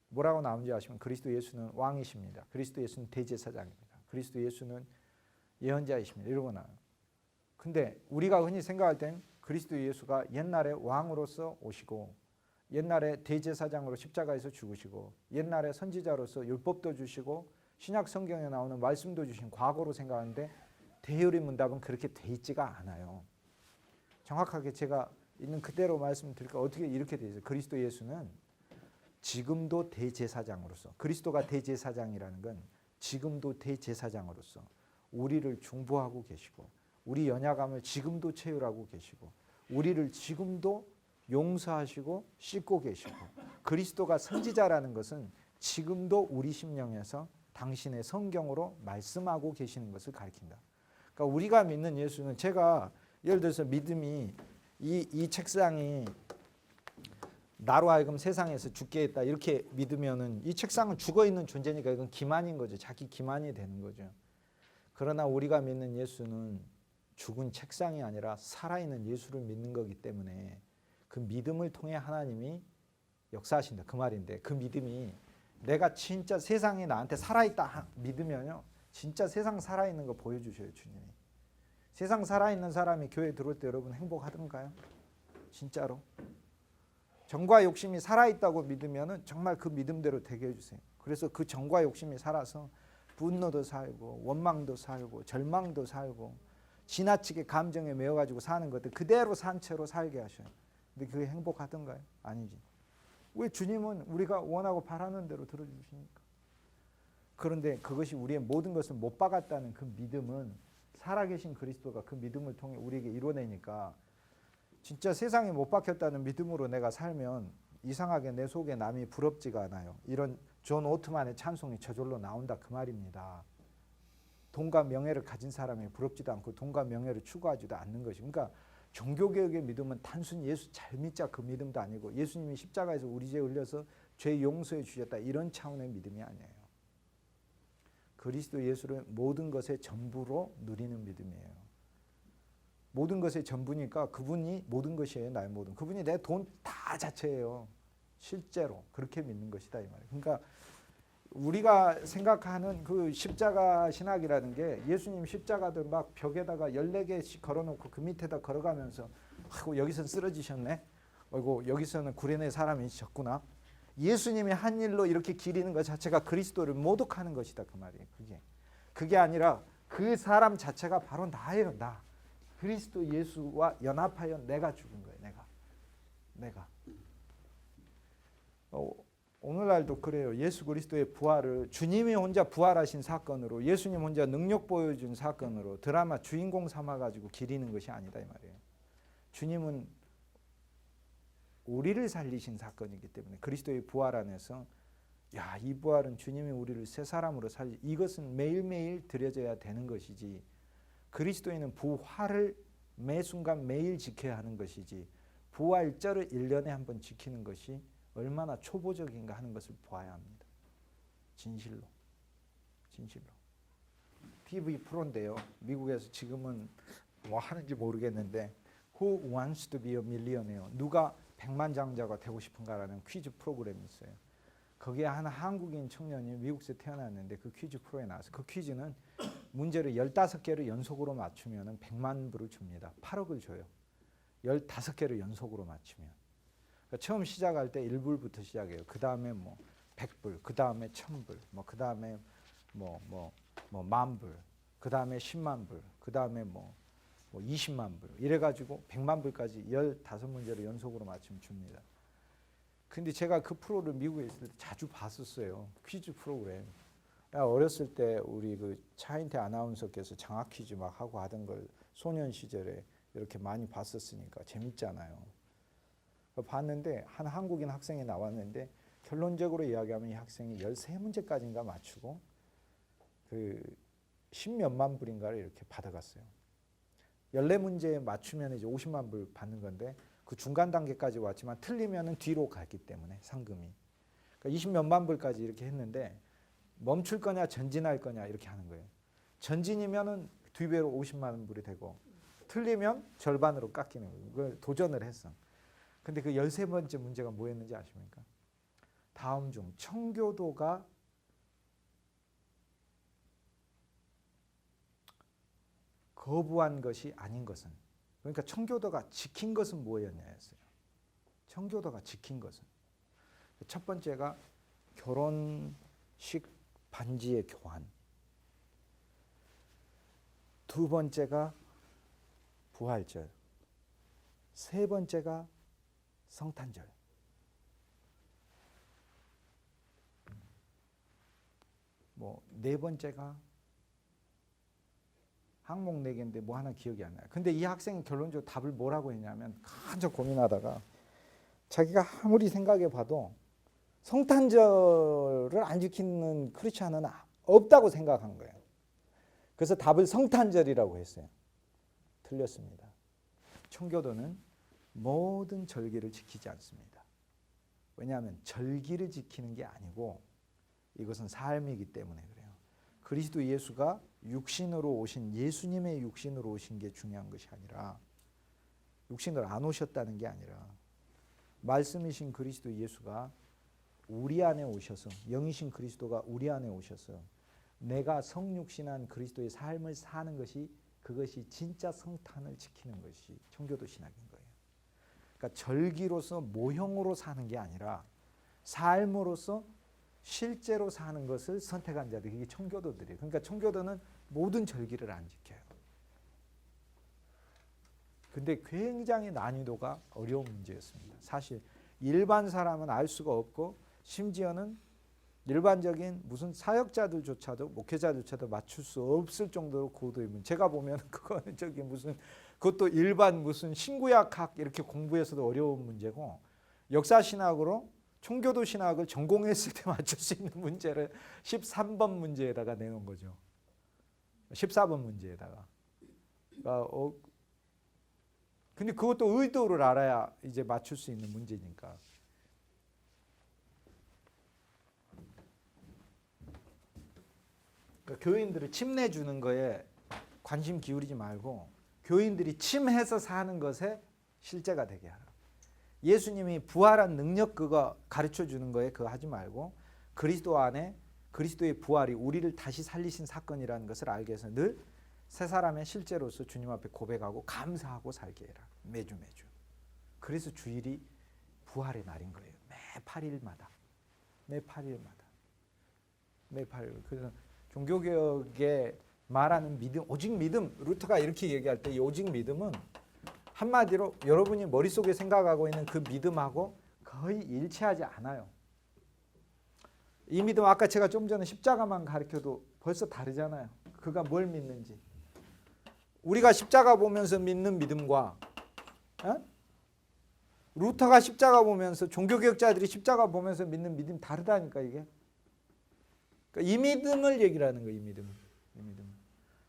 뭐라고 나오는지 아시면 그리스도 예수는 왕이십니다. 그리스도 예수는 대제사장입니다. 그리스도 예수는 예언자이십니다. 이러고 나와요. 근데 우리가 흔히 생각할 땐 그리스도 예수가 옛날에 왕으로서 오시고 옛날에 대제사장으로 십자가에서 죽으시고 옛날에 선지자로서 율법도 주시고 신약 성경에 나오는 말씀도 주신 과거로 생각하는데 대요리 문답은 그렇게 돼 있지가 않아요. 정확하게 제가 있는 그대로 말씀드릴까 어떻게 이렇게 돼 있어요. 그리스도 예수는 지금도 대제사장으로서 그리스도가 대제사장이라는 건 지금도 대제사장으로서 우리를 중보하고 계시고 우리 연약함을 지금도 채울하고 계시고 우리를 지금도 용서하시고 씻고 계시고 그리스도가 선지자라는 것은 지금도 우리 심령에서 당신의 성경으로 말씀하고 계시는 것을 가리킨다. 그러니까 우리가 믿는 예수는 제가 예를 들어서 믿음이 이 책상이 나로 하여금 세상에서 죽게 했다 이렇게 믿으면은 이 책상은 죽어 있는 존재니까 이건 기만인 거죠. 자기 기만이 되는 거죠. 그러나 우리가 믿는 예수는 죽은 책상이 아니라 살아있는 예수를 믿는 거기 때문에 그 믿음을 통해 하나님이 역사하신다 그 말인데 그 믿음이 내가 진짜 세상에 나한테 살아있다 믿으면요 진짜 세상 살아있는 거 보여주셔요 주님이. 세상 살아있는 사람이 교회 들어올 때 여러분 행복하던가요? 진짜로? 정과 욕심이 살아있다고 믿으면 정말 그 믿음대로 되게 해주세요. 그래서 그 정과 욕심이 살아서 분노도 살고 원망도 살고 절망도 살고 지나치게 감정에 매여가지고 사는 것들 그대로 산 채로 살게 하셔요. 근데 그게 행복하던가요? 아니지. 왜 주님은 우리가 원하고 바라는 대로 들어주시니까. 그런데 그것이 우리의 모든 것을 못 박았다는 그 믿음은 살아계신 그리스도가 그 믿음을 통해 우리에게 이뤄내니까 진짜 세상에 못 박혔다는 믿음으로 내가 살면 이상하게 내 속에 남이 부럽지가 않아요. 이런 존 오트만의 찬송이 저절로 나온다 그 말입니다. 돈과 명예를 가진 사람이 부럽지도 않고 돈과 명예를 추구하지도 않는 것이. 그러니까 종교개혁의 믿음은 단순히 예수 잘 믿자 그 믿음도 아니고 예수님이 십자가에서 우리 죄 흘려서 죄 용서해 주셨다 이런 차원의 믿음이 아니에요. 그리스도 예수를 모든 것의 전부로 누리는 믿음이에요. 모든 것의 전부니까 그분이 모든 것이에요. 나의 모든. 그분이 내 돈 다 자체예요. 실제로 그렇게 믿는 것이다 이 말이에요. 그러니까 우리가 생각하는 그 십자가 신학이라는 게 예수님 십자가들 막 벽에다가 14개씩 걸어놓고 그 밑에다 걸어가면서 아이고 여기서는 쓰러지셨네. 아이고 여기서는 구레네 사람이 졌구나. 예수님이 한 일로 이렇게 기리는 것 자체가 그리스도를 모독하는 것이다 그 말이에요. 그게 아니라 그 사람 자체가 바로 나예요. 나. 그리스도 예수와 연합하여 내가 죽은 거예요. 내가. 오늘날도 그래요. 예수 그리스도의 부활을 주님이 혼자 부활하신 사건으로 예수님 혼자 능력 보여준 사건으로 드라마 주인공 삼아가지고 기리는 것이 아니다 이 말이에요. 주님은 우리를 살리신 사건이기 때문에 그리스도의 부활 안에서 야, 이 부활은 주님이 우리를 새 사람으로 살리 이것은 매일매일 드려져야 되는 것이지 그리스도인은 부활을 매 순간 매일 지켜야 하는 것이지 부활절을 1년에 한 번 지키는 것이 얼마나 초보적인가 하는 것을 보아야 합니다. 진실로. TV 프로인데요. 미국에서 지금은 뭐 하는지 모르겠는데 Who wants to be a millionaire? 누가 백만장자가 되고 싶은가라는 퀴즈 프로그램이 있어요. 거기에 한 한국인 청년이 미국에서 태어났는데 그 퀴즈 프로에 나와서 그 퀴즈는 문제를 15개를 연속으로 맞추면 100만 불을 줍니다. 8억을 줘요. 15개를 연속으로 맞추면. 그러니까 처음 시작할 때 1불부터 시작해요. 그 다음에 뭐 100불, 그 다음에 1000불, 뭐 그 다음에 뭐 10,000불, 그 다음에 10만 불, 그 다음에 뭐 20만 불 이래가지고 100만 불까지 15문제를 연속으로 맞추면 줍니다. 근데 제가 그 프로를 미국에 있을 때 자주 봤었어요. 퀴즈 프로그램. 어렸을 때 우리 그 차인태 아나운서께서 장학 퀴즈 막 하고 하던 걸 소년 시절에 이렇게 많이 봤었으니까 재밌잖아요. 봤는데 한 한국인 학생이 나왔는데 결론적으로 이야기하면 이 학생이 13문제까지인가 맞추고 그 10몇만 불인가를 이렇게 받아갔어요. 14문제 맞추면 이제 50만 불 받는 건데 그 중간 단계까지 왔지만 틀리면은 뒤로 갔기 때문에 상금이. 그러니까 20몇만 불까지 이렇게 했는데 멈출 거냐 전진할 거냐 이렇게 하는 거예요. 전진이면은 뒤배로 50만 불이 되고 틀리면 절반으로 깎이는 거예요. 그걸 도전을 했어. 근데 그 13번째 문제가 뭐였는지 아십니까? 다음 중 청교도가 거부한 것이 아닌 것은 그러니까 청교도가 지킨 것은 뭐였냐였어요. 청교도가 지킨 것은 첫 번째가 결혼식 반지의 교환, 두 번째가 부활절, 세 번째가 성탄절. 뭐 네 번째가 항목 4개인데 뭐 하나 기억이 안 나요. 근데 이 학생이 결론적으로 답을 뭐라고 했냐면 한참 고민하다가 자기가 아무리 생각해 봐도 성탄절을 안 지키는 크리스찬은 없다고 생각한 거예요. 그래서 답을 성탄절이라고 했어요. 틀렸습니다. 청교도는 모든 절기를 지키지 않습니다. 왜냐하면 절기를 지키는 게 아니고 이것은 삶이기 때문에 그래요. 그리스도 예수가 육신으로 오신 예수님의 육신으로 오신 게 중요한 것이 아니라 육신으로 안 오셨다는 게 아니라 말씀이신 그리스도 예수가 우리 안에 오셔서 영이신 그리스도가 우리 안에 오셔서 내가 성육신한 그리스도의 삶을 사는 것이 그것이 진짜 성탄을 지키는 것이 청교도 신학인 거예요. 그러니까 절기로서 모형으로 사는 게 아니라 삶으로서 실제로 사는 것을 선택한 자들이 이게 청교도들이에요. 그러니까 청교도는 모든 절기를 안 지켜요. 근데 굉장히 난이도가 어려운 문제였습니다. 사실 일반 사람은 알 수가 없고 심지어는 일반적인 무슨 사역자들조차도 목회자들조차도 맞출 수 없을 정도로 고도의 문제. 제가 보면 그거는 저기 무슨 그것도 일반 무슨 신구약학 이렇게 공부해서도 어려운 문제고 역사신학으로 청교도 신학을 전공했을 때 맞출 수 있는 문제를 13번 문제에다가 내놓은 거죠. 14번 문제에다가. 근데 그것도 의도를 알아야 이제 맞출 수 있는 문제니까. 그러니까 교인들을 침내주는 거에 관심 기울이지 말고 교인들이 침해서 사는 것에 실제가 되게 하라. 예수님이 부활한 능력 그거 가르쳐 주는 거에 그거 하지 말고 그리스도 안에 그리스도의 부활이 우리를 다시 살리신 사건이라는 것을 알게 해서 늘 새 사람의 실제로서 주님 앞에 고백하고 감사하고 살게 해라. 매주. 그래서 주일이 부활의 날인 거예요. 매 8일마다. 매 8일. 그래서 종교개혁에 말하는 믿음, 오직 믿음, 루터가 이렇게 얘기할 때 이 오직 믿음은 한마디로 여러분이 머릿속에 생각하고 있는 그 믿음하고 거의 일치하지 않아요. 이 믿음 아까 제가 좀 전에 십자가만 가르쳐도 벌써 다르잖아요. 그가 뭘 믿는지. 우리가 십자가 보면서 믿는 믿음과 루터가 십자가 보면서 종교개혁자들이 십자가 보면서 믿는 믿음이 다르다니까 이게. 그러니까 이 믿음을 얘기를 하는 거예요. 이 믿음.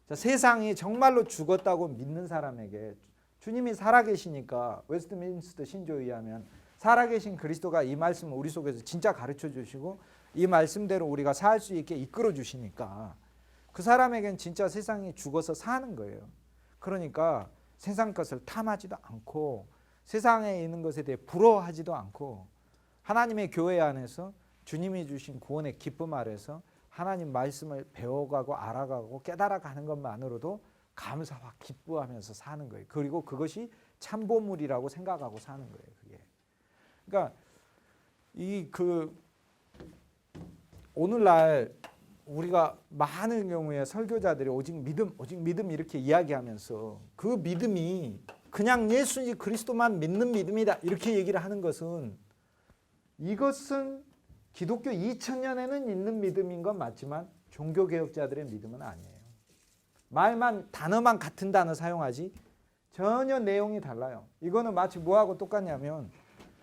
자, 세상이 정말로 죽었다고 믿는 사람에게 주님이 살아계시니까 웨스트민스터 신조에 의하면 살아계신 그리스도가 이 말씀을 우리 속에서 진짜 가르쳐 주시고 이 말씀대로 우리가 살 수 있게 이끌어 주시니까 그 사람에겐 진짜 세상이 죽어서 사는 거예요. 그러니까 세상 것을 탐하지도 않고 세상에 있는 것에 대해 부러워하지도 않고 하나님의 교회 안에서 주님이 주신 구원의 기쁨 아래서 하나님 말씀을 배워가고 알아가고 깨달아가는 것만으로도 감사와 기뻐하면서 사는 거예요. 그리고 그것이 참보물이라고 생각하고 사는 거예요. 그게. 그러니까 오늘날 우리가 많은 경우에 설교자들이 오직 믿음 이렇게 이야기하면서 그 믿음이 그냥 예수 그리스도만 믿는 믿음이다 이렇게 얘기를 하는 것은 이것은 기독교 2000년에는 있는 믿음인 건 맞지만 종교개혁자들의 믿음은 아니에요. 말만 단어만 같은 단어 사용하지 전혀 내용이 달라요. 이거는 마치 뭐하고 똑같냐면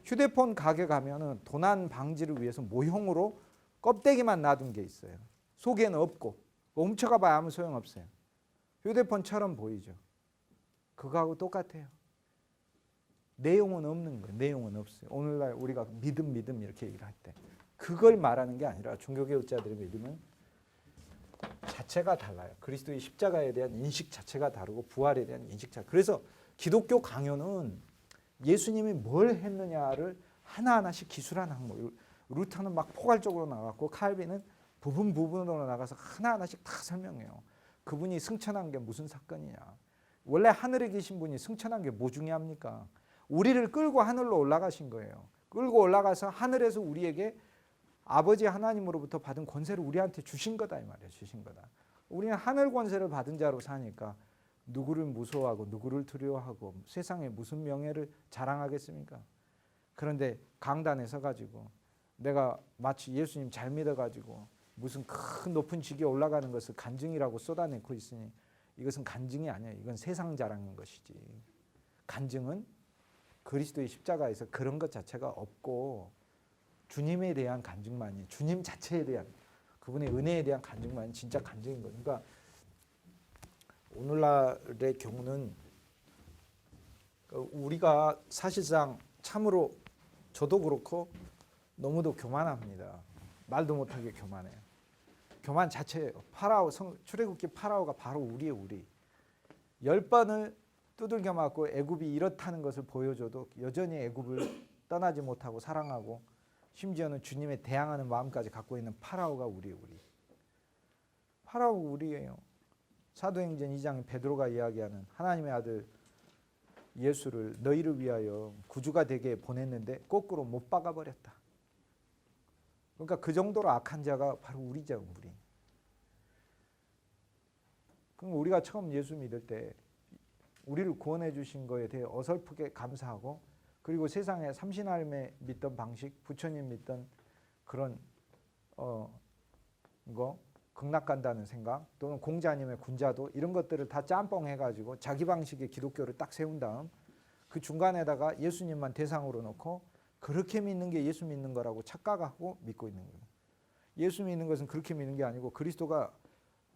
휴대폰 가게 가면은 도난 방지를 위해서 모형으로 껍데기만 놔둔 게 있어요. 속에는 없고 훔쳐가 봐야 아무 소용없어요. 휴대폰처럼 보이죠. 그거하고 똑같아요. 내용은 없는 거예요. 내용은 없어요. 오늘날 우리가 믿음 이렇게 얘기를 할 때 그걸 말하는 게 아니라 종교개혁자들의 믿음은 자체가 달라요. 그리스도의 십자가에 대한 인식 자체가 다르고 부활에 대한 인식 자체. 그래서 기독교 강요는 예수님이 뭘 했느냐를 하나하나씩 기술한 항목. 루터는 막 포괄적으로 나갔고 칼빈은 부분으로 나가서 하나하나씩 다 설명해요. 그분이 승천한 게 무슨 사건이냐. 원래 하늘에 계신 분이 승천한 게 뭐 중요합니까? 우리를 끌고 하늘로 올라가신 거예요. 끌고 올라가서 하늘에서 우리에게 아버지 하나님으로부터 받은 권세를 우리한테 주신 거다 이 말이에요. 주신 거다. 우리는 하늘 권세를 받은 자로 사니까 누구를 무서워하고 누구를 두려워하고 세상에 무슨 명예를 자랑하겠습니까? 그런데 강단에 서가지고 내가 마치 예수님 잘 믿어가지고 무슨 큰 높은 직에 올라가는 것을 간증이라고 쏟아내고 있으니 이것은 간증이 아니에요. 이건 세상 자랑인 것이지. 간증은 그리스도의 십자가에서 그런 것 자체가 없고 주님에 대한 간증만이, 주님 자체에 대한 그분의 은혜에 대한 간증만이 진짜 간증인 거예요. 그러니까 오늘날의 경우는 우리가 사실상 참으로 저도 그렇고 너무도 교만합니다. 말도 못하게 교만해요. 교만 자체예요. 파라오, 출애굽기 파라오가 바로 우리의 우리. 10번을 두들겨 맞고 애굽이 이렇다는 것을 보여줘도 여전히 애굽을 떠나지 못하고 사랑하고 심지어는 주님에 대항하는 마음까지 갖고 있는 파라오가 우리의 우리. 파라오가 우리예요. 사도행전 2장 베드로가 이야기하는 하나님의 아들 예수를 너희를 위하여 구주가 되게 보냈는데 거꾸로 못 박아버렸다. 그러니까 그 정도로 악한 자가 바로 우리죠. 우리. 그럼 우리가 처음 예수 믿을 때 우리를 구원해 주신 거에 대해 어설프게 감사하고 그리고 세상에 삼신하나님에 믿던 방식, 부처님 믿던 그런 거 극락 간다는 생각 또는 공자 아니면 군자도 이런 것들을 다 짬뽕 해가지고 자기 방식의 기독교를 딱 세운 다음 그 중간에다가 예수님만 대상으로 놓고 그렇게 믿는 게 예수 믿는 거라고 착각하고 믿고 있는 거예요. 예수 믿는 것은 그렇게 믿는 게 아니고 그리스도가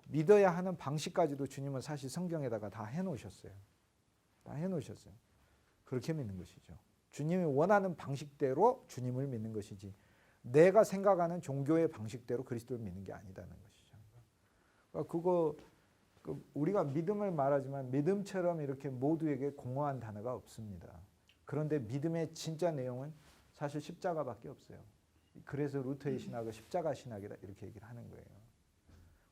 믿어야 하는 방식까지도 주님은 사실 성경에다가 다 해놓으셨어요. 다 해놓으셨어요. 그렇게 믿는 것이죠. 주님이 원하는 방식대로 주님을 믿는 것이지 내가 생각하는 종교의 방식대로 그리스도를 믿는 게 아니다는 것이죠. 그러니까 우리가 믿음을 말하지만 믿음처럼 이렇게 모두에게 공허한 단어가 없습니다. 그런데 믿음의 진짜 내용은 사실 십자가밖에 없어요. 그래서 루터의 신학은 십자가 신학이다 이렇게 얘기를 하는 거예요.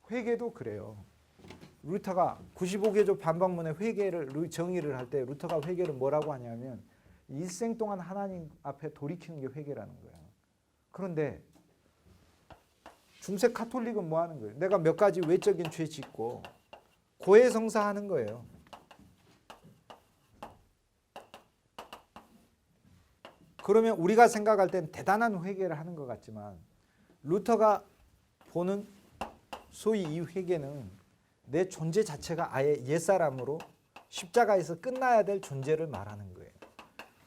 회개도 그래요. 루터가 95개조 반박문의 회개를 정의를 할 때 루터가 회개를 뭐라고 하냐면 일생 동안 하나님 앞에 돌이키는 게 회개라는 거예요. 그런데 중세 카톨릭은 뭐 하는 거예요? 내가 몇 가지 외적인 죄 짓고 고해성사하는 거예요. 그러면 우리가 생각할 땐 대단한 회개를 하는 것 같지만 루터가 보는 소위 이 회개는 내 존재 자체가 아예 옛사람으로 십자가에서 끝나야 될 존재를 말하는 거예요.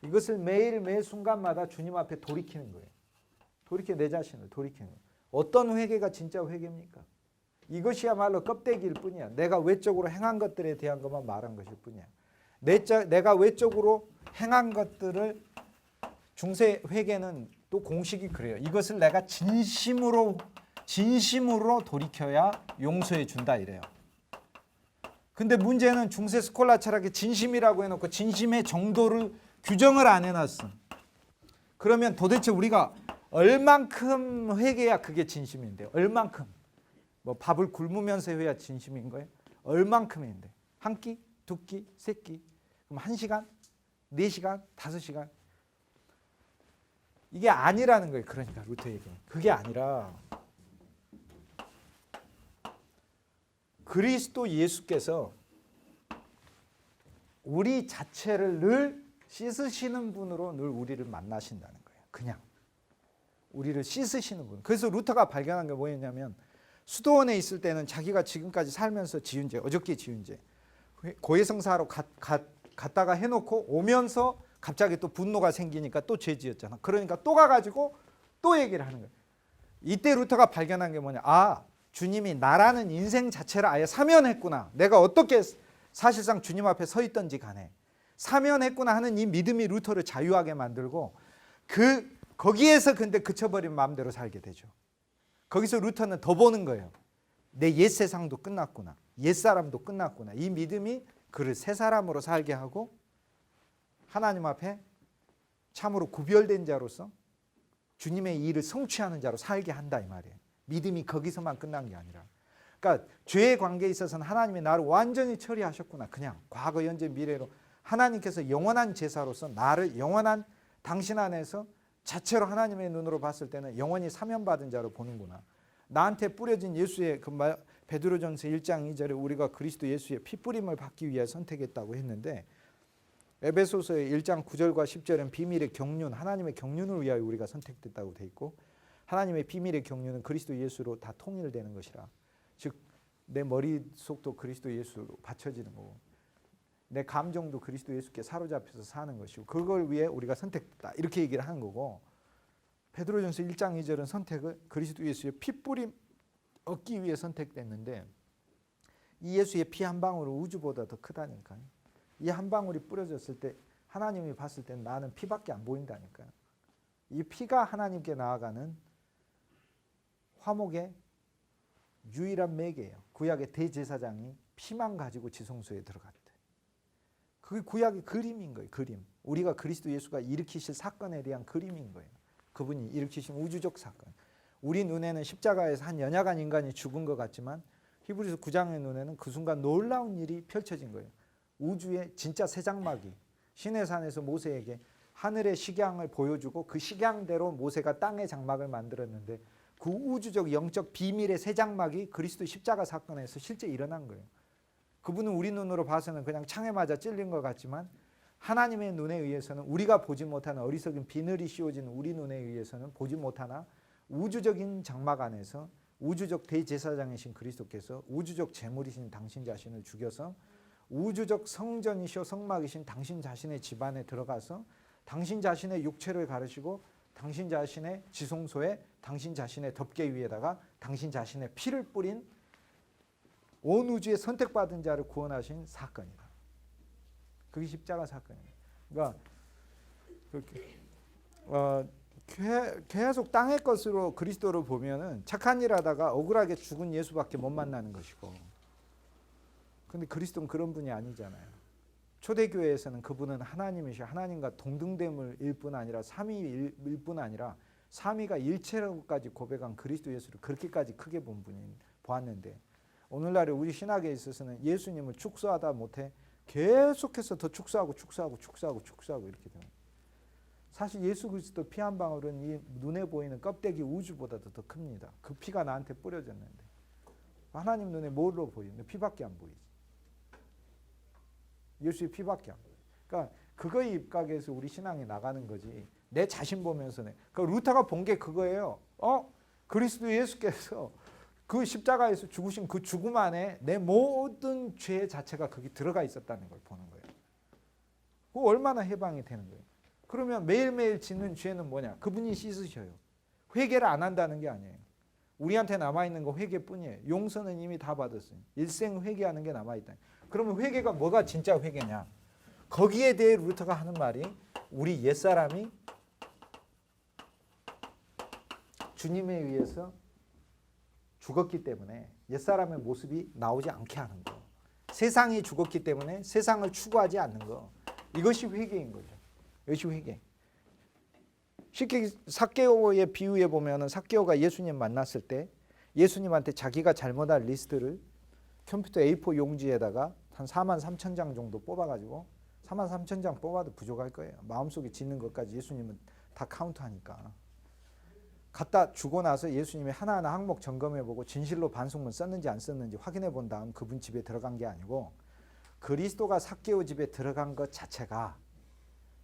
이것을 매일 매 순간마다 주님 앞에 돌이키는 거예요. 내 자신을 돌이키는 거예요. 어떤 회개가 진짜 회개입니까? 이것이야말로 껍데기일 뿐이야. 내가 외적으로 행한 것들에 대한 것만 말한 것일 뿐이야. 내가 외적으로 행한 것들을 중세 회개는 또 공식이 그래요. 이것을 내가 진심으로 돌이켜야 용서해 준다 이래요. 근데 문제는 중세 스콜라 철학의 진심이라고 해놓고 진심의 정도를 규정을 안 해놨어. 그러면 도대체 우리가 얼만큼 회개야 그게 진심인데 얼만큼? 뭐 밥을 굶으면서 해야 진심인 거예요? 얼만큼인데? 한 끼? 두 끼? 세 끼? 그럼 1시간? 4시간? 5시간? 이게 아니라는 거예요. 그러니까 루터 얘기는. 그게 아니라 그리스도 예수께서 우리 자체를 늘 씻으시는 분으로 늘 우리를 만나신다는 거예요. 그냥 우리를 씻으시는 분. 그래서 루터가 발견한 게 뭐였냐면 수도원에 있을 때는 자기가 지금까지 살면서 지은 죄, 어저께 지은 죄, 고해성사하러 갔다가 해놓고 오면서 갑자기 또 분노가 생기니까 또 죄 지었잖아. 그러니까 또 가가지고 또 얘기를 하는 거예요. 이때 루터가 발견한 게 뭐냐. 주님이 나라는 인생 자체를 아예 사면했구나. 내가 어떻게 사실상 주님 앞에 서 있던지 간에 사면했구나 하는 이 믿음이 루터를 자유하게 만들고 거기에서 근데 그쳐버린 마음대로 살게 되죠. 거기서 루터는 더 보는 거예요. 내 옛 세상도 끝났구나. 옛 사람도 끝났구나. 이 믿음이 그를 새 사람으로 살게 하고 하나님 앞에 참으로 구별된 자로서 주님의 일을 성취하는 자로 살게 한다 이 말이에요. 믿음이 거기서만 끝난 게 아니라. 그러니까 죄의 관계에 있어서는 하나님이 나를 완전히 처리하셨구나. 그냥 과거, 현재, 미래로 하나님께서 영원한 제사로서 나를 영원한 당신 안에서 자체로 하나님의 눈으로 봤을 때는 영원히 사면받은 자로 보는구나. 나한테 뿌려진 예수의 베드로전서 1장 2절에 우리가 그리스도 예수의 피뿌림을 받기 위해 선택했다고 했는데 에베소서의 1장 9절과 10절은 비밀의 경륜, 하나님의 경륜을 위하여 우리가 선택됐다고 돼 있고 하나님의 비밀의 경륜은 그리스도 예수로 다 통일되는 것이라. 즉 내 머릿속도 그리스도 예수로 받쳐지는 거고 내 감정도 그리스도 예수께 사로잡혀서 사는 것이고 그걸 위해 우리가 선택했다 이렇게 얘기를 하는 거고 베드로전서 1장 2절은 선택을 그리스도 예수의 피뿌림 얻기 위해 선택됐는데 이 예수의 피 한 방울은 우주보다 더 크다니까요. 이 한 방울이 뿌려졌을 때 하나님이 봤을 때 나는 피밖에 안 보인다니까요. 이 피가 하나님께 나아가는 화목의 유일한 매개예요. 구약의 대제사장이 피만 가지고 지성소에 들어갔대. 그게 구약의 그림인 거예요. 그림. 우리가 그리스도 예수가 일으키실 사건에 대한 그림인 거예요. 그분이 일으키신 우주적 사건. 우리 눈에는 십자가에서 한 연약한 인간이 죽은 것 같지만 히브리서 9장의 눈에는 그 순간 놀라운 일이 펼쳐진 거예요. 우주의 진짜 세장막이 시내산에서 모세에게 하늘의 식양을 보여주고 그 식양대로 모세가 땅의 장막을 만들었는데 그 우주적 영적 비밀의 세장막이 그리스도 십자가 사건에서 실제 일어난 거예요. 그분은 우리 눈으로 봐서는 그냥 창에 맞아 찔린 것 같지만 하나님의 눈에 의해서는 우리가 보지 못하는 어리석은 비늘이 씌워진 우리 눈에 의해서는 보지 못하나 우주적인 장막 안에서 우주적 대제사장이신 그리스도께서 우주적 제물이신 당신 자신을 죽여서 우주적 성전이시오 성막이신 당신 자신의 집안에 들어가서 당신 자신의 육체를 가르시고 당신 자신의 지성소에 당신 자신의 덮개 위에다가 당신 자신의 피를 뿌린 온 우주에 선택받은 자를 구원하신 사건이다. 그게 십자가 사건이에요. 그러니까 계속 땅의 것으로 그리스도를 보면은 착한 일 하다가 억울하게 죽은 예수밖에 못 만나는 것이고 근데 그리스도는 그런 분이 아니잖아요. 초대교회에서는 그분은 하나님이시고 하나님과 동등됨을 뿐 아니라 삼위일 뿐 아니라 삼위가 일체라고까지 고백한 그리스도 예수를 그렇게까지 크게 보았는데 오늘날에 우리 신학에 있어서는 예수님을 축소하다 못해 계속해서 더 축소하고 이렇게 됩니다. 사실 예수 그리스도 피 한 방울은 이 눈에 보이는 껍데기 우주보다도 더 큽니다. 그 피가 나한테 뿌려졌는데 하나님 눈에 뭘로 보이는데 피밖에 안 보이지. 예수의 피밖에 안 보여. 그러니까 그거에 입각해서 우리 신앙이 나가는 거지. 내 자신 보면서 그 루터가 본 게 그거예요. 그리스도 예수께서 그 십자가에서 죽으신 그 죽음 안에 내 모든 죄 자체가 거기 들어가 있었다는 걸 보는 거예요. 그 얼마나 해방이 되는 거예요. 그러면 매일매일 짓는 죄는 뭐냐? 그분이 씻으셔요. 회개를 안 한다는 게 아니에요. 우리한테 남아있는 거 회개뿐이에요. 용서는 이미 다 받았어요. 일생 회개하는 게 남아있다. 그러면 회개가 뭐가 진짜 회개냐? 거기에 대해 루터가 하는 말이 우리 옛사람이 주님에 의해서 죽었기 때문에 옛사람의 모습이 나오지 않게 하는 거. 세상이 죽었기 때문에 세상을 추구하지 않는 거. 이것이 회개인 거죠. 이것이 회개. 쉽게 삭개오의 비유에 보면은 삭개오가 예수님 만났을 때 예수님한테 자기가 잘못한 리스트를 컴퓨터 A4 용지에다가 한 43,000장 정도 뽑아가지고 43,000장 뽑아도 부족할 거예요. 마음속에 짓는 것까지 예수님은 다 카운트하니까. 갖다 주고 나서 예수님이 하나하나 항목 점검해보고 진실로 반송문 썼는지 안 썼는지 확인해 본 다음 그분 집에 들어간 게 아니고 그리스도가 삭개오 집에 들어간 것 자체가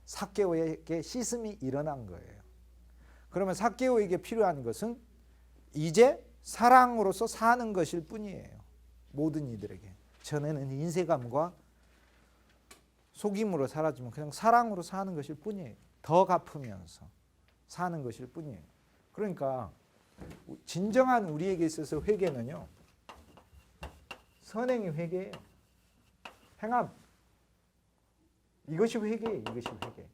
삭개오에게 씻음이 일어난 거예요. 그러면 삭개오에게 필요한 것은 이제 사랑으로서 사는 것일 뿐이에요. 모든 이들에게. 전에는 인색함과 속임으로 살았지만 그냥 사랑으로 사는 것일 뿐이에요. 더 갚으면서 사는 것일 뿐이에요. 그러니까 진정한 우리에게 있어서 회개는요. 선행의 회개예요. 행함. 이것이 회개예요. 이것이 회개.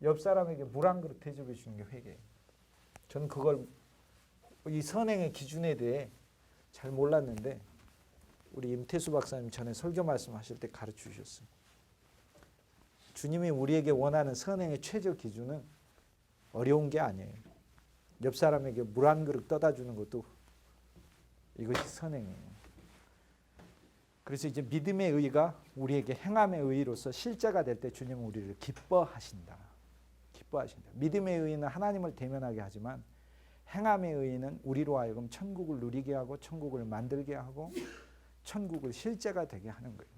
옆 사람에게 물 한 그릇 대접해 주는 게 회개예요. 저는 그걸 이 선행의 기준에 대해 잘 몰랐는데 우리 임태수 박사님 전에 설교 말씀하실 때 가르쳐 주셨어요. 주님이 우리에게 원하는 선행의 최저 기준은 어려운 게 아니에요. 옆 사람에게 물 한 그릇 떠다 주는 것도 이것이 선행이에요. 그래서 이제 믿음의 의가 우리에게 행함의 의로서 실제가 될 때 주님은 우리를 기뻐하신다. 기뻐하신다. 믿음의 의는 하나님을 대면하게 하지만 행함의 의는 우리로 하여금 천국을 누리게 하고 천국을 만들게 하고 천국을 실제가 되게 하는 거예요.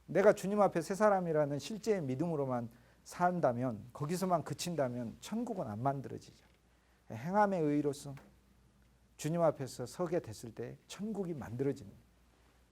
내가 주님 앞에 새 사람이라는 실제의 믿음으로만 산다면 거기서만 그친다면 천국은 안 만들어지죠. 행함의 의로서 주님 앞에서 서게 됐을 때 천국이 만들어집니다.